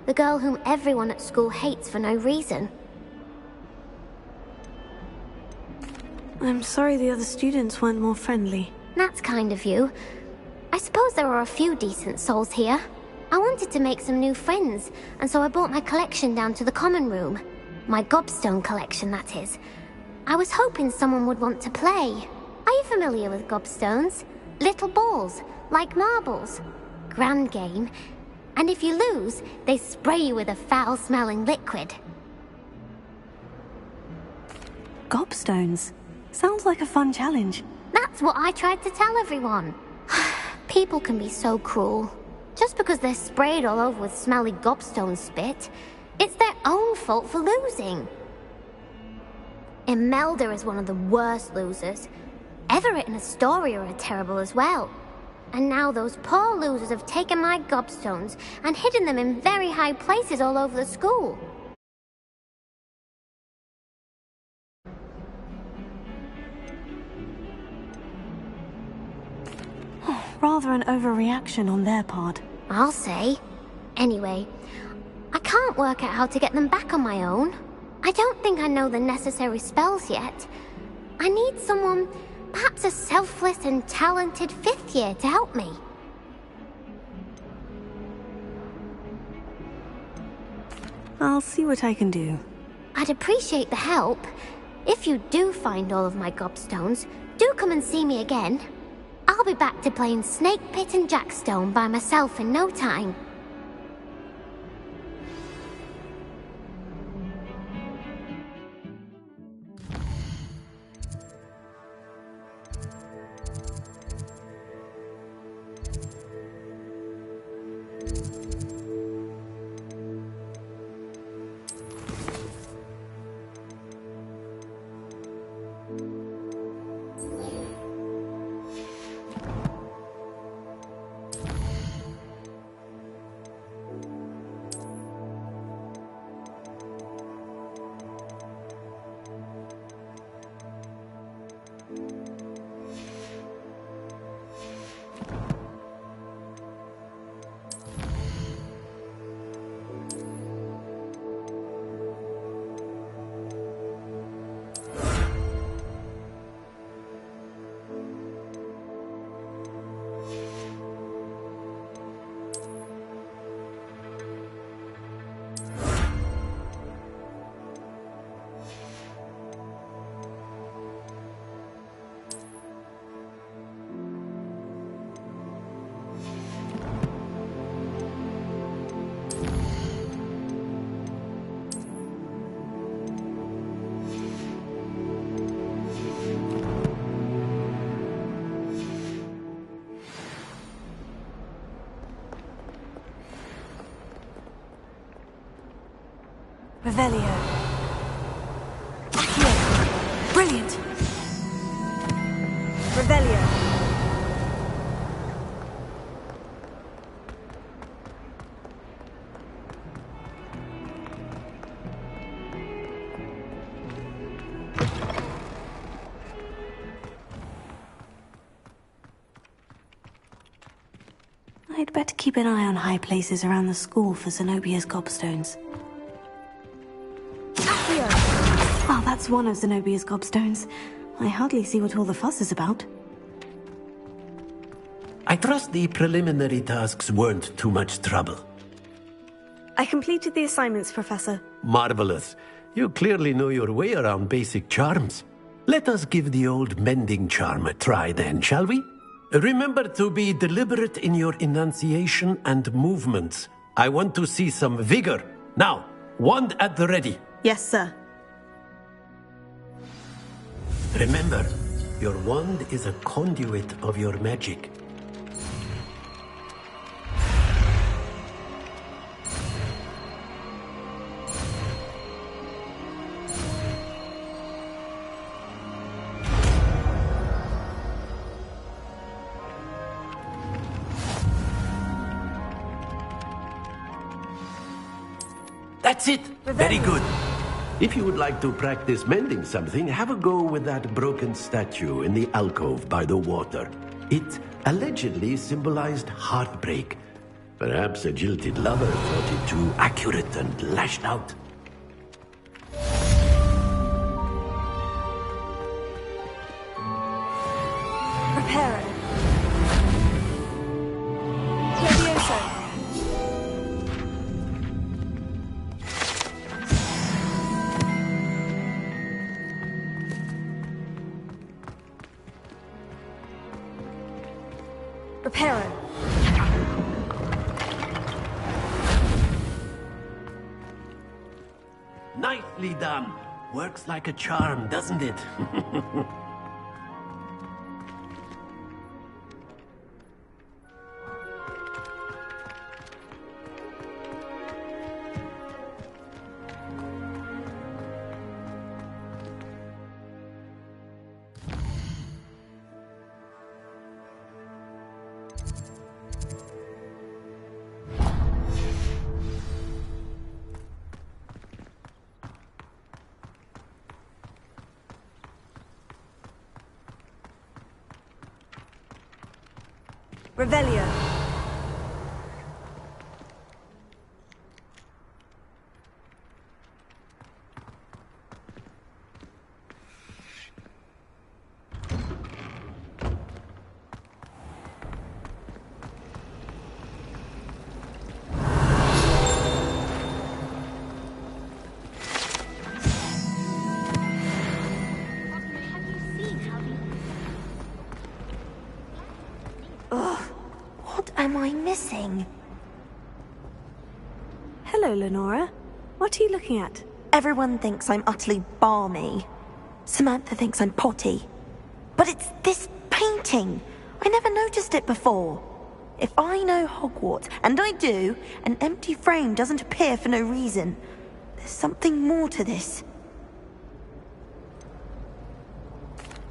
the girl whom everyone at school hates for no reason.
I'm sorry the other students weren't more friendly.
That's kind of you. I suppose there are a few decent souls here. I wanted to make some new friends, and so I brought my collection down to the common room. My gobstone collection, that is. I was hoping someone would want to play. Are you familiar with gobstones? Little balls, like marbles. Grand game. And if you lose, they spray you with a foul-smelling liquid.
Gobstones? Sounds like a fun challenge.
That's what I tried to tell everyone. People can be so cruel. Just because they're sprayed all over with smelly gobstone spit, it's their own fault for losing. Imelda is one of the worst losers. Everett and Astoria are terrible as well. And now those poor losers have taken my gobstones and hidden them in very high places all over the school.
Rather an overreaction on their part.
I'll say. Anyway, I can't work out how to get them back on my own. I don't think I know the necessary spells yet. I need someone, perhaps a selfless and talented 5th year to help me.
I'll see what I can do.
I'd appreciate the help. If you do find all of my gobstones, do come and see me again. I'll be back to playing Snake Pit and Jackstone by myself in no time.
Revelio. Accio. Brilliant. Revelio.
I'd better keep an eye on high places around the school for Zenobia's gobstones. Well, that's one of Zenobia's gobstones. I hardly see what all the fuss is about.
I trust the preliminary tasks weren't too much trouble.
I completed the assignments, Professor.
Marvelous. You clearly know your way around basic charms. Let us give the old mending charm a try then, shall we? Remember to be deliberate in your enunciation and movements. I want to see some vigor. Now, wand at the ready.
Yes, sir.
Remember, your wand is a conduit of your magic. That's it! Very good. If you would like to practice mending something, have a go with that broken statue in the alcove by the water. It allegedly symbolized heartbreak. Perhaps a jilted lover thought it too accurate and lashed out.
Prepare it. Levioso. Reparo.
Nicely done. Works like a charm, doesn't it?
Revelio.
What am I missing?
Hello, Lenora. What are you looking at?
Everyone thinks I'm utterly balmy. Samantha thinks I'm potty. But it's this painting. I never noticed it before. If I know Hogwarts, and I do, an empty frame doesn't appear for no reason. There's something more to this.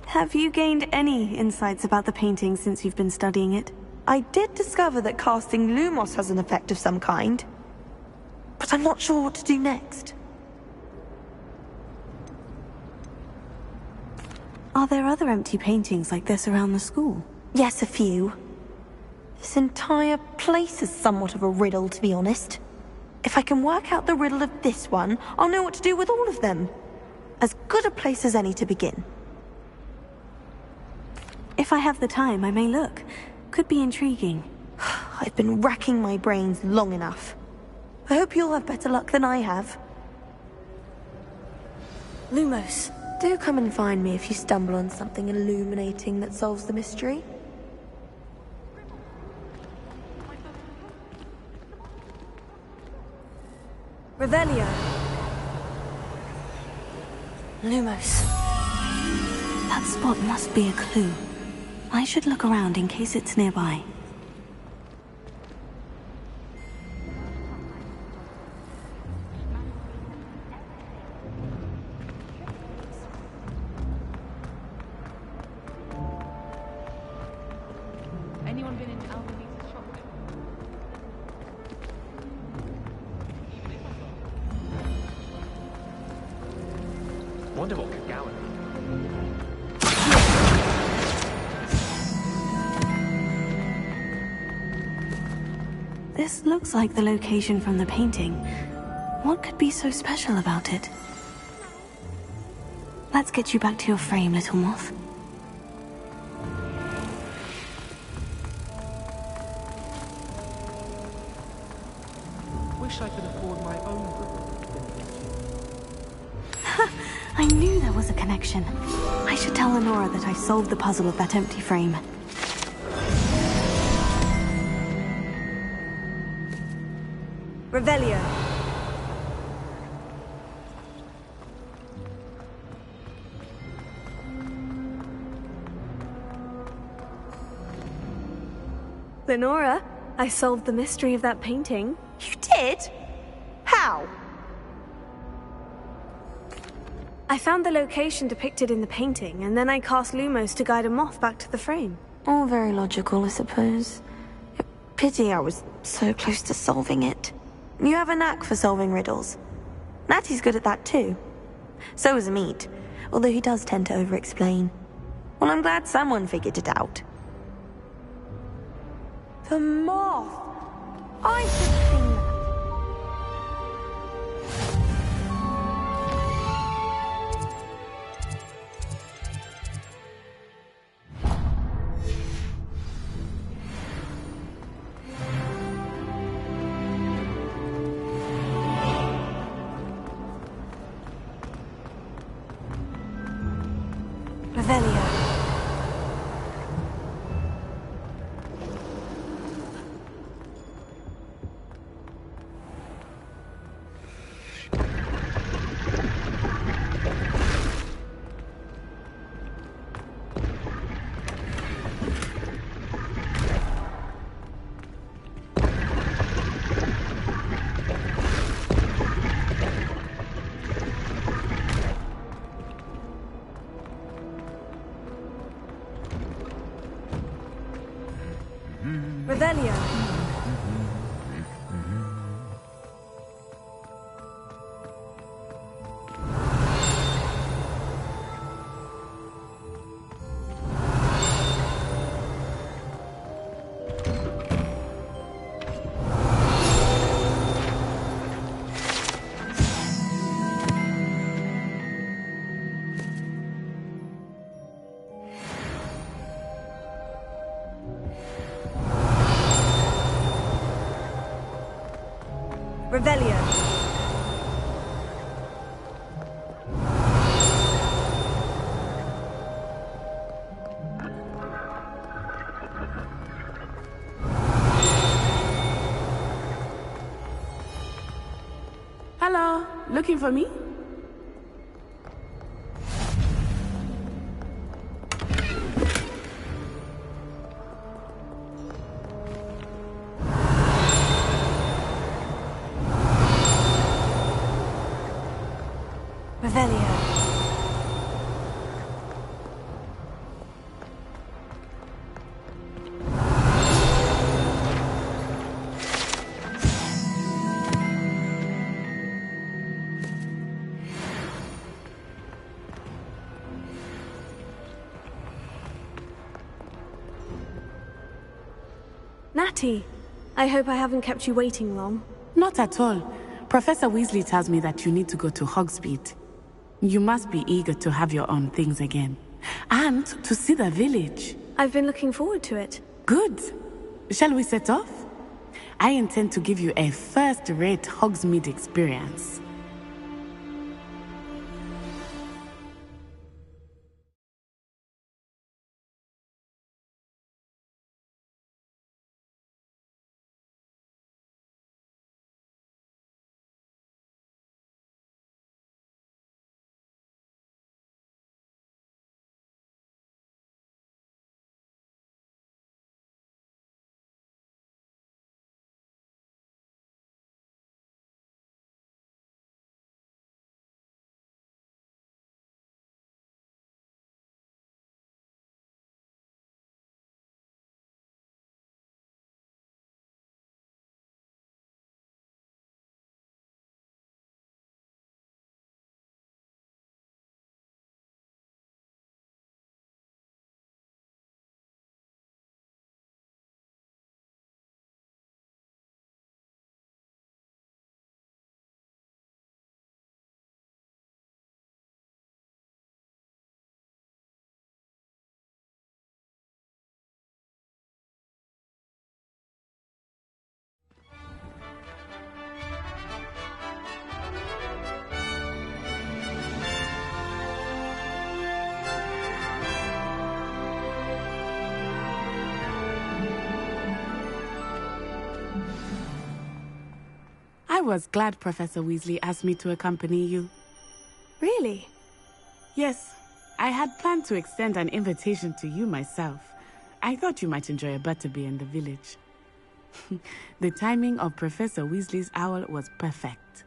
Have you gained any insights about the painting since you've been studying it?
I did discover that casting Lumos has an effect of some kind. But I'm not sure what to do next.
Are there other empty paintings like this around the school?
Yes, a few. This entire place is somewhat of a riddle, to be honest. If I can work out the riddle of this one, I'll know what to do with all of them. As good a place as any to begin.
If I have the time, I may look. Could be intriguing.
I've been racking my brains long enough. I hope you'll have better luck than I have.
Lumos.
Do come and find me if you stumble on something illuminating that solves the mystery.
Revelio. Lumos.
That spot must be a clue. I should look around in case it's nearby.
Anyone been in Albani's shop?
Wonder what could go in.
This looks like the location from the painting. What could be so special about it? Let's get you back to your frame, little moth.
Wish I could afford my own room.
I knew there was a connection. I should tell Lenora that I solved the puzzle of that empty frame.
Revelio.
Lenora, I solved the mystery of that painting.
You did? How?
I found the location depicted in the painting, and then I cast Lumos to guide a moth back to the frame.
All very logical, I suppose. Pity I was so close to solving it. You have a knack for solving riddles. Natty's good at that too. So is Amit, although he does tend to over-explain. Well, I'm glad someone figured it out. The moth! I should have seen that.
Revelio. Revelio. Revelio.
Hello, looking for me?
Revelio.
Natty, I hope I haven't kept you waiting long.
Not at all. Professor Weasley tells me that you need to go to Hogsmeade. You must be eager to have your own things again. And to see the village.
I've been looking forward to it.
Good. Shall we set off? I intend to give you a first-rate Hogsmeade experience. I was glad Professor Weasley asked me to accompany you.
Really?
Yes. I had planned to extend an invitation to you myself. I thought you might enjoy a butterbeer in the village. The timing of Professor Weasley's owl was perfect.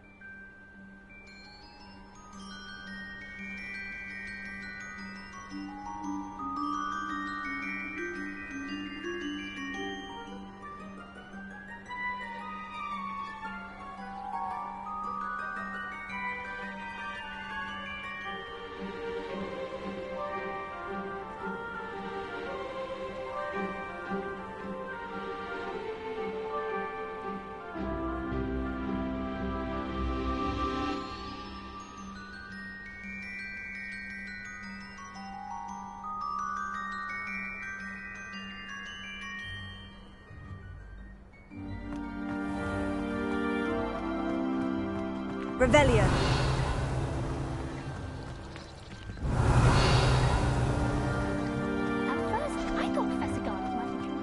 Revelio.
At first, I thought Professor Garland might have drawn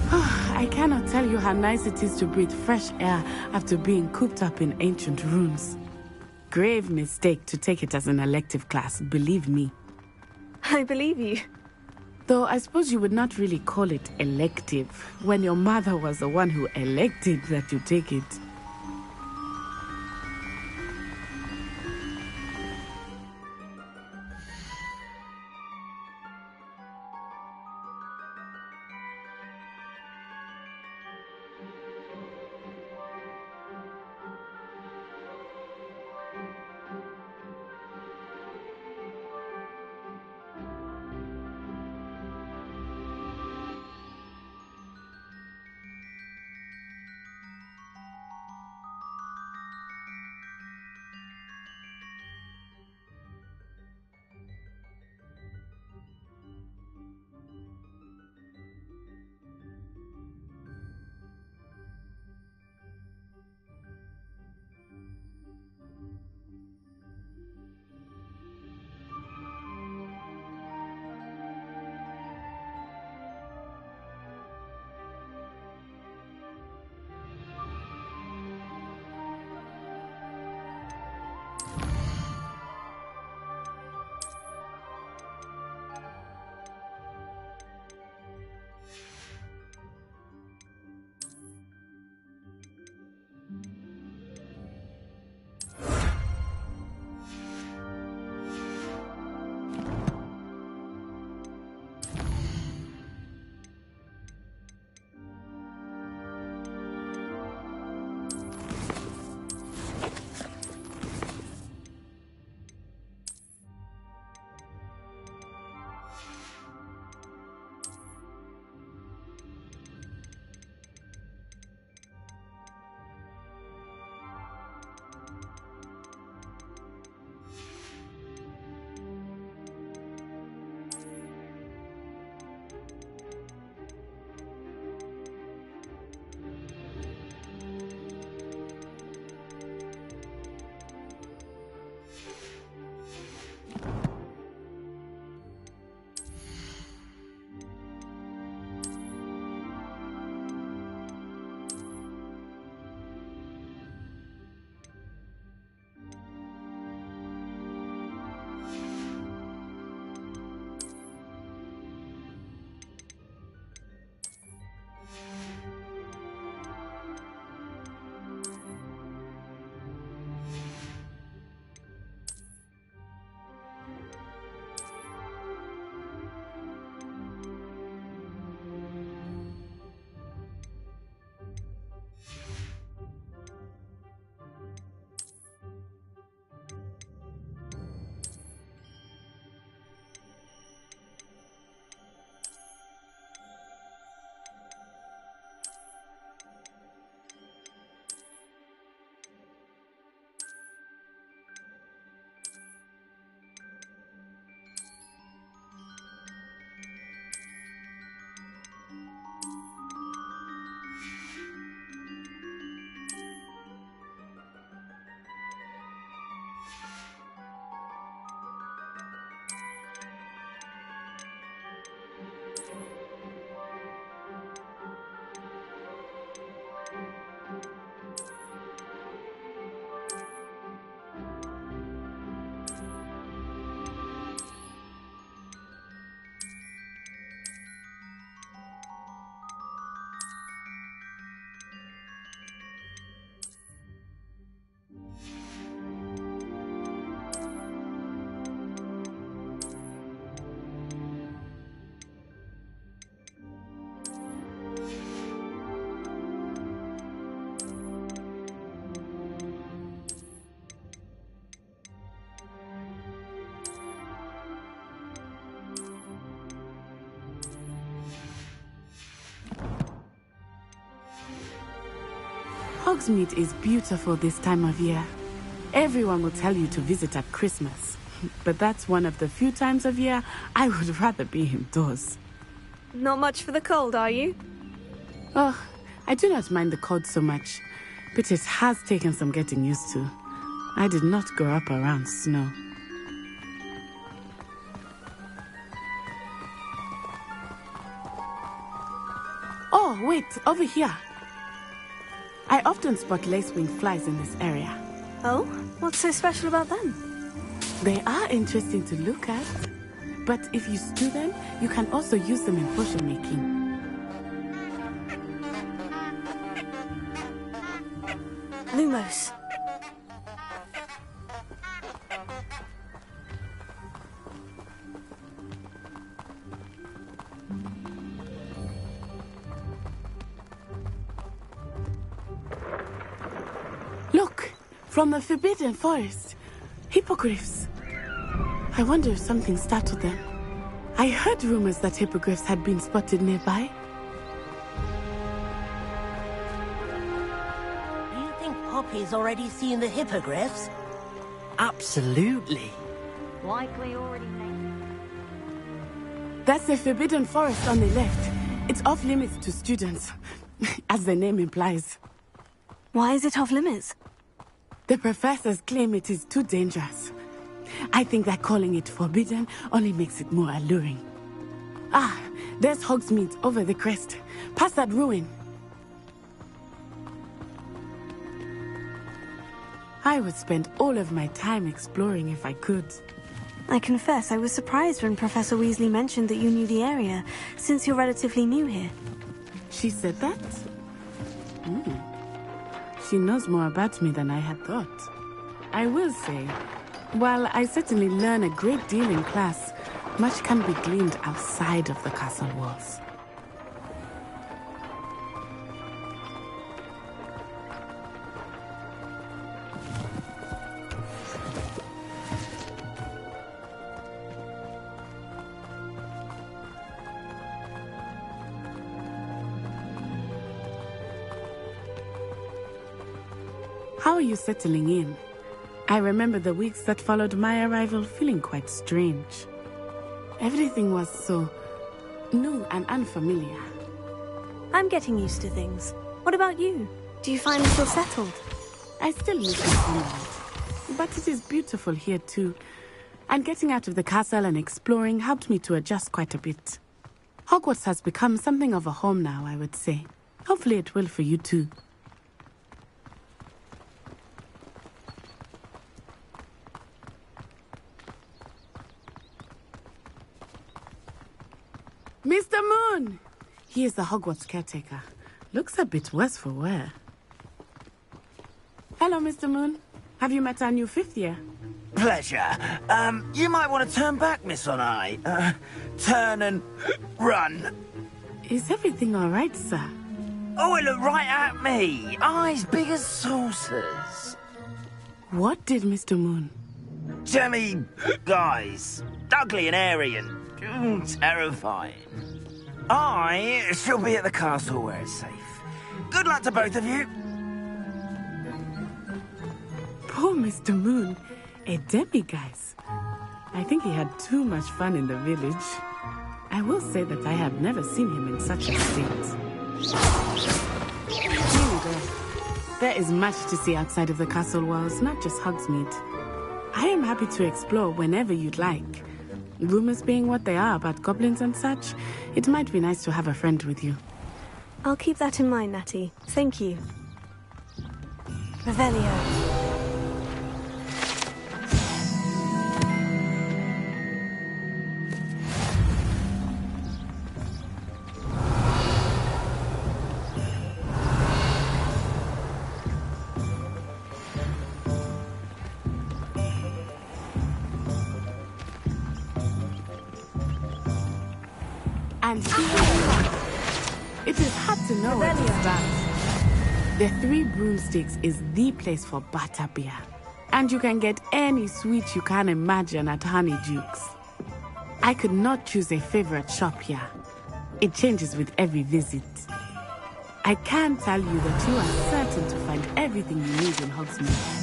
wrong.
I cannot tell you how nice it is to breathe fresh air after being cooped up in ancient ruins. Grave mistake to take it as an elective class, believe me.
I believe you.
Though I suppose you would not really call it elective when your mother was the one who elected that you take it. Hogsmeade is beautiful this time of year. Everyone will tell you to visit at Christmas. But that's one of the few times of year I would rather be indoors.
Not much for the cold, are you?
Oh, I do not mind the cold so much, but it has taken some getting used to. I did not grow up around snow. Oh, wait, over here. I often spot lacewing flies in this area.
Oh? What's so special about them?
They are interesting to look at, but if you stew them, you can also use them in potion making.
Lumos.
Look, from the Forbidden Forest. Hippogriffs. I wonder if something startled them. I heard rumors that hippogriffs had been spotted nearby.
You think Poppy's already seen the hippogriffs?
Absolutely.
Likely already made.
That's the Forbidden Forest on the left. It's off limits to students, as the name implies.
Why is it off limits?
The professors claim it is too dangerous. I think that calling it forbidden only makes it more alluring. Ah, there's Hogsmeade over the crest. Past that ruin. I would spend all of my time exploring if I could.
I confess I was surprised when Professor Weasley mentioned that you knew the area, since you're relatively new here.
She said that? She knows more about me than I had thought. I will say, while I certainly learn a great deal in class, much can be gleaned outside of the castle walls. How are you settling in? I remember the weeks that followed my arrival feeling quite strange. Everything was so new and unfamiliar.
I'm getting used to things. What about you? Do you find you feel settled?
I still miss Hogsmeade, but it is beautiful here too. And getting out of the castle and exploring helped me to adjust quite a bit. Hogwarts has become something of a home now, I would say. Hopefully it will for you too. Mr. Moon! He is the Hogwarts caretaker. Looks a bit worse for wear. Hello, Mr. Moon. Have you met our new fifth year?
Pleasure. You might want to turn back, Miss Onai. Turn and run.
Is everything all right, sir?
Oh, it looked right at me. Eyes big as saucers.
What did Mr. Moon?
Jemmy guys. Ugly and airy and terrifying. I shall be at the castle where it's safe. Good luck to both of you.
Poor Mr. Moon. A demiguise. I think he had too much fun in the village. I will say that I have never seen him in such a state. There is much to see outside of the castle walls, not just Hogsmeade. I am happy to explore whenever you'd like. Rumors being what they are about goblins and such, it might be nice to have a friend with you.
I'll keep that in mind, Natty. Thank you. Revelio.
And here, it is hard to know where to start. The Three Broomsticks is the place for butterbeer. And you can get any sweet you can imagine at Honeyduke's. I could not choose a favorite shop here. It changes with every visit. I can tell you that you are certain to find everything you need in Hogsmeade.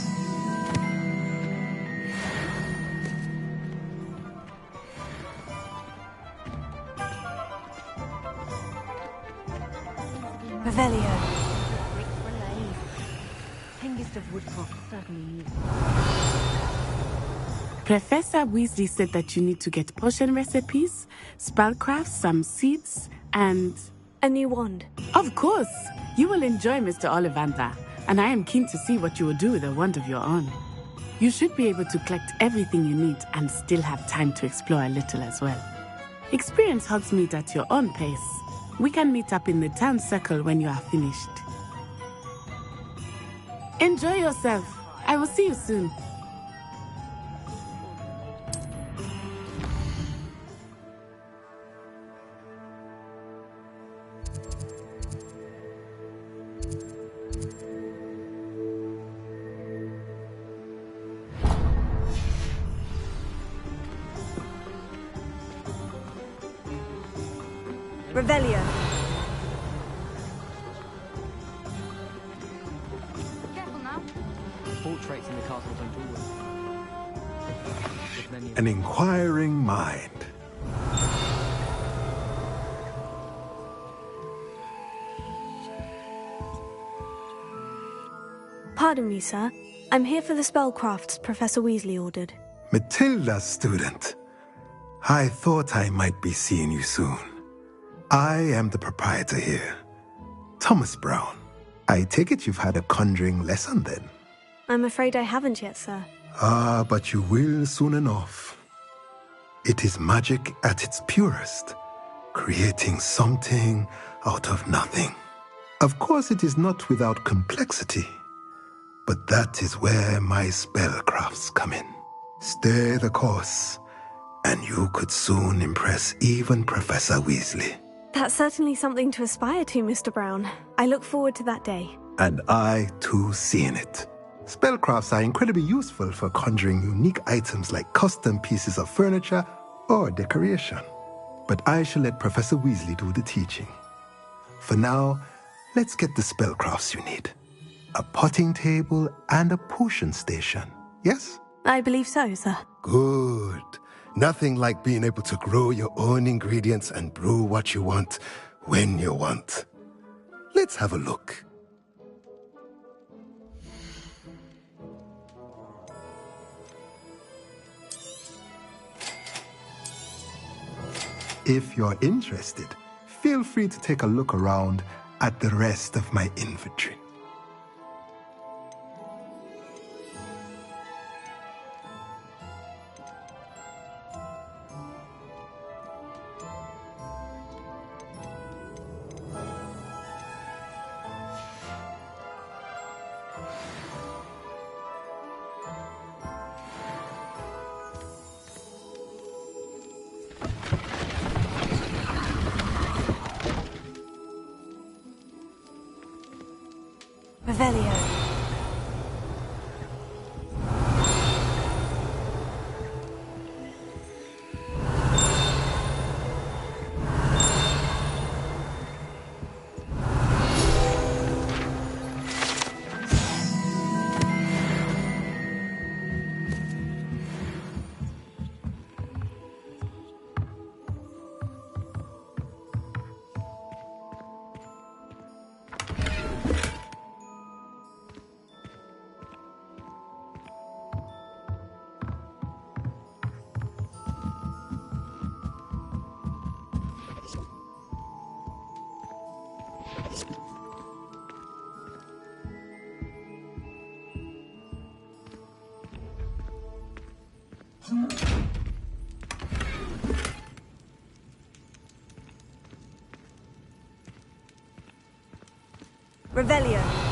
Revelio. Hengist of Woodcock certainly knew.
Professor Weasley said that you need to get potion recipes, spellcrafts, some seeds, and...
a new wand.
Of course! You will enjoy Mr. Ollivander, and I am keen to see what you will do with a wand of your own. You should be able to collect everything you need and still have time to explore a little as well. Experience Hogsmeade at your own pace. We can meet up in the town circle when you are finished. Enjoy yourself. I will see you soon.
Revelio.
Careful now.
Portraits in the castle don't always.
An inquiring mind.
Pardon me, sir. I'm here for the spellcrafts Professor Weasley ordered.
Matilda's student. I thought I might be seeing you soon. I am the proprietor here, Thomas Brown. I take it you've had a conjuring lesson then?
I'm afraid I haven't yet, sir.
Ah, but you will soon enough. It is magic at its purest, creating something out of nothing. Of course, it is not without complexity, but that is where my spellcrafts come in. Stay the course, and you could soon impress even Professor Weasley.
That's certainly something to aspire to, Mr. Brown. I look forward to that day.
And I, too, seeing it. Spellcrafts are incredibly useful for conjuring unique items like custom pieces of furniture or decoration. But I shall let Professor Weasley do the teaching. For now, let's get the spellcrafts you need. A potting table and a potion station, yes?
I believe so, sir.
Good. Nothing like being able to grow your own ingredients and brew what you want, when you want. Let's have a look. If you're interested, feel free to take a look around at the rest of my inventory.
Revelio. Revelio.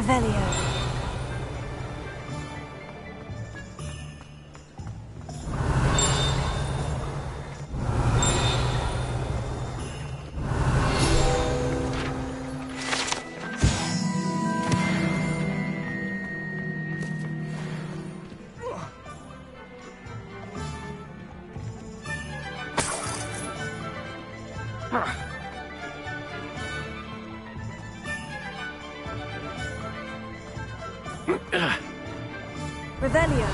Revelio. Revelio.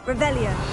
Revelio.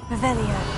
Revelio.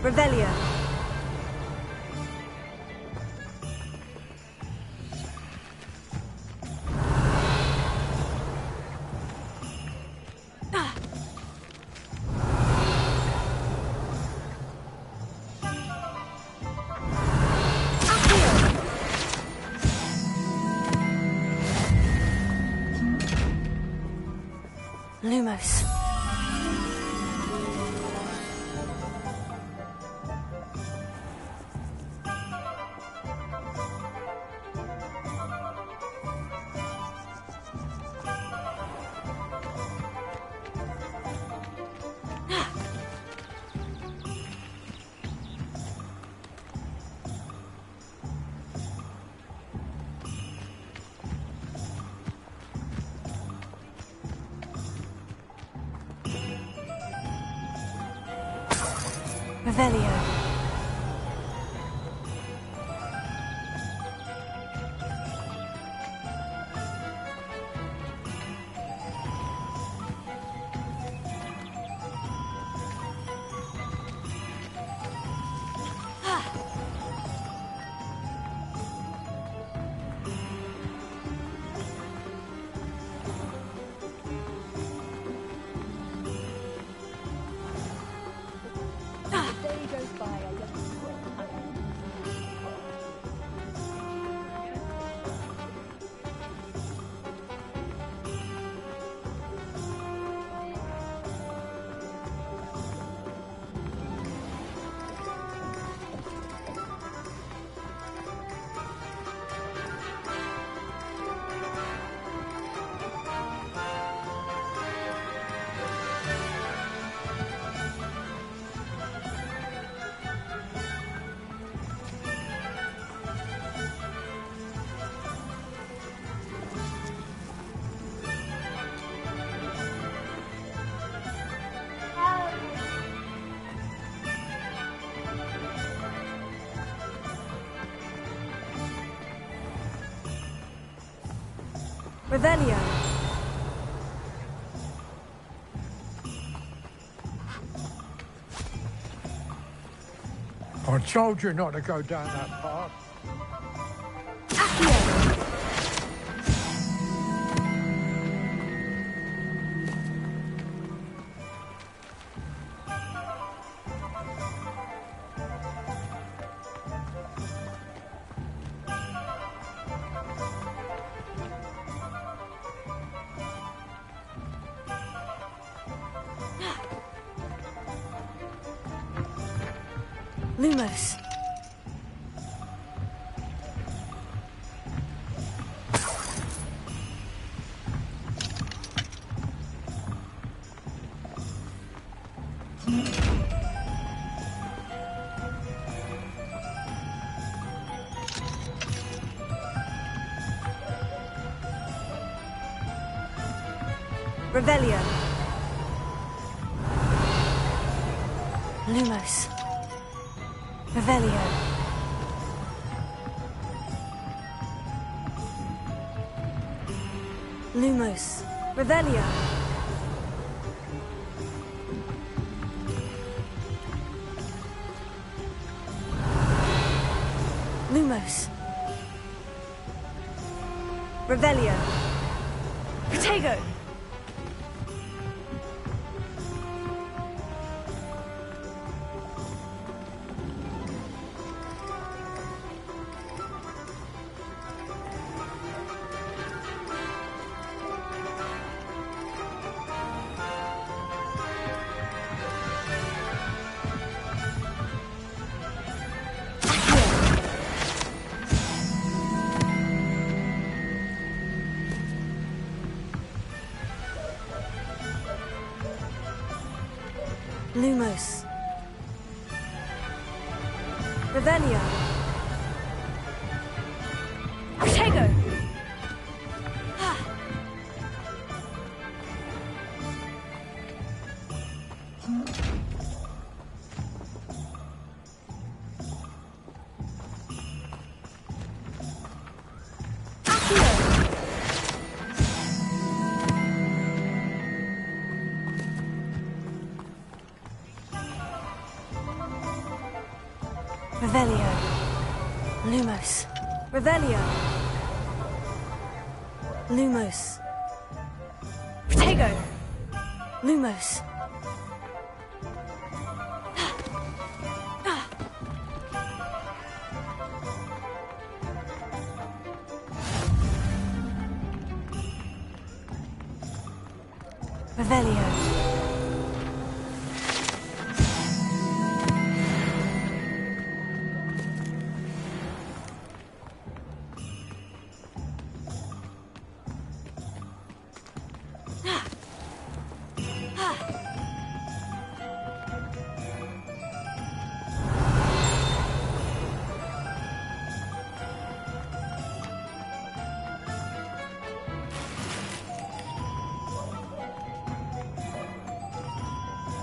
Revelio. Lumos. Revelio.
Day goes by
Revelio.
I told you not to go down that path.
Lumos. Revelio. Lumos. Revelio. Lumos. Revelio. Lumos. Revelio. Protego. Lumos. Revelio. Protego. Revelio. Lumos. Revelio. Lumos. Protego. Lumos. Revelio.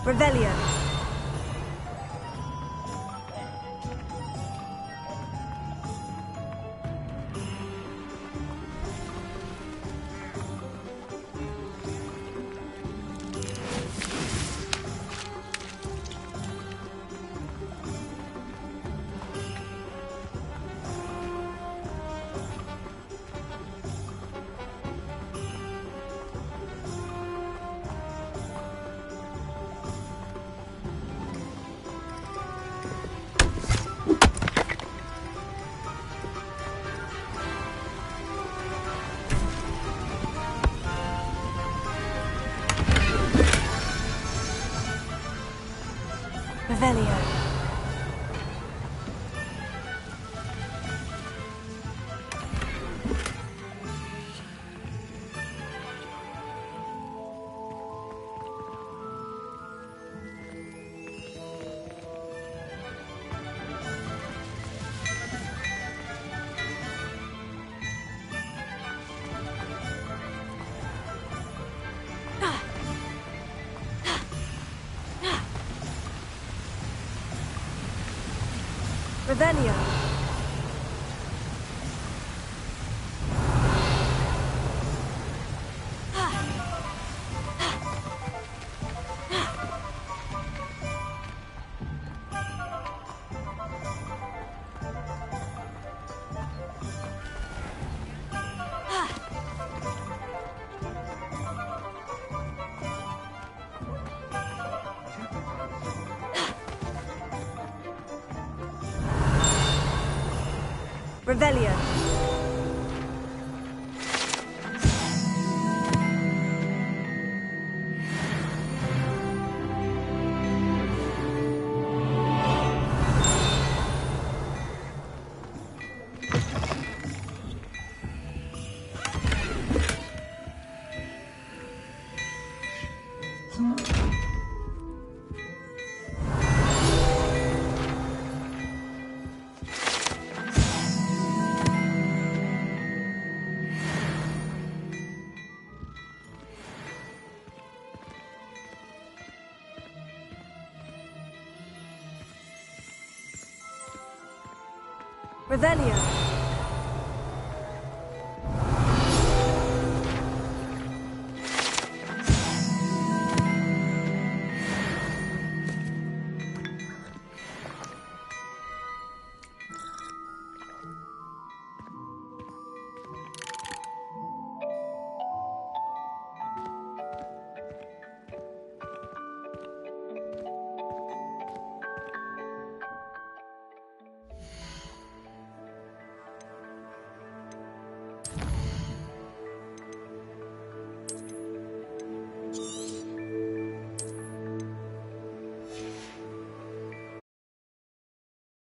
Revelio. Revelio. Revelio. Revelio. Revelio.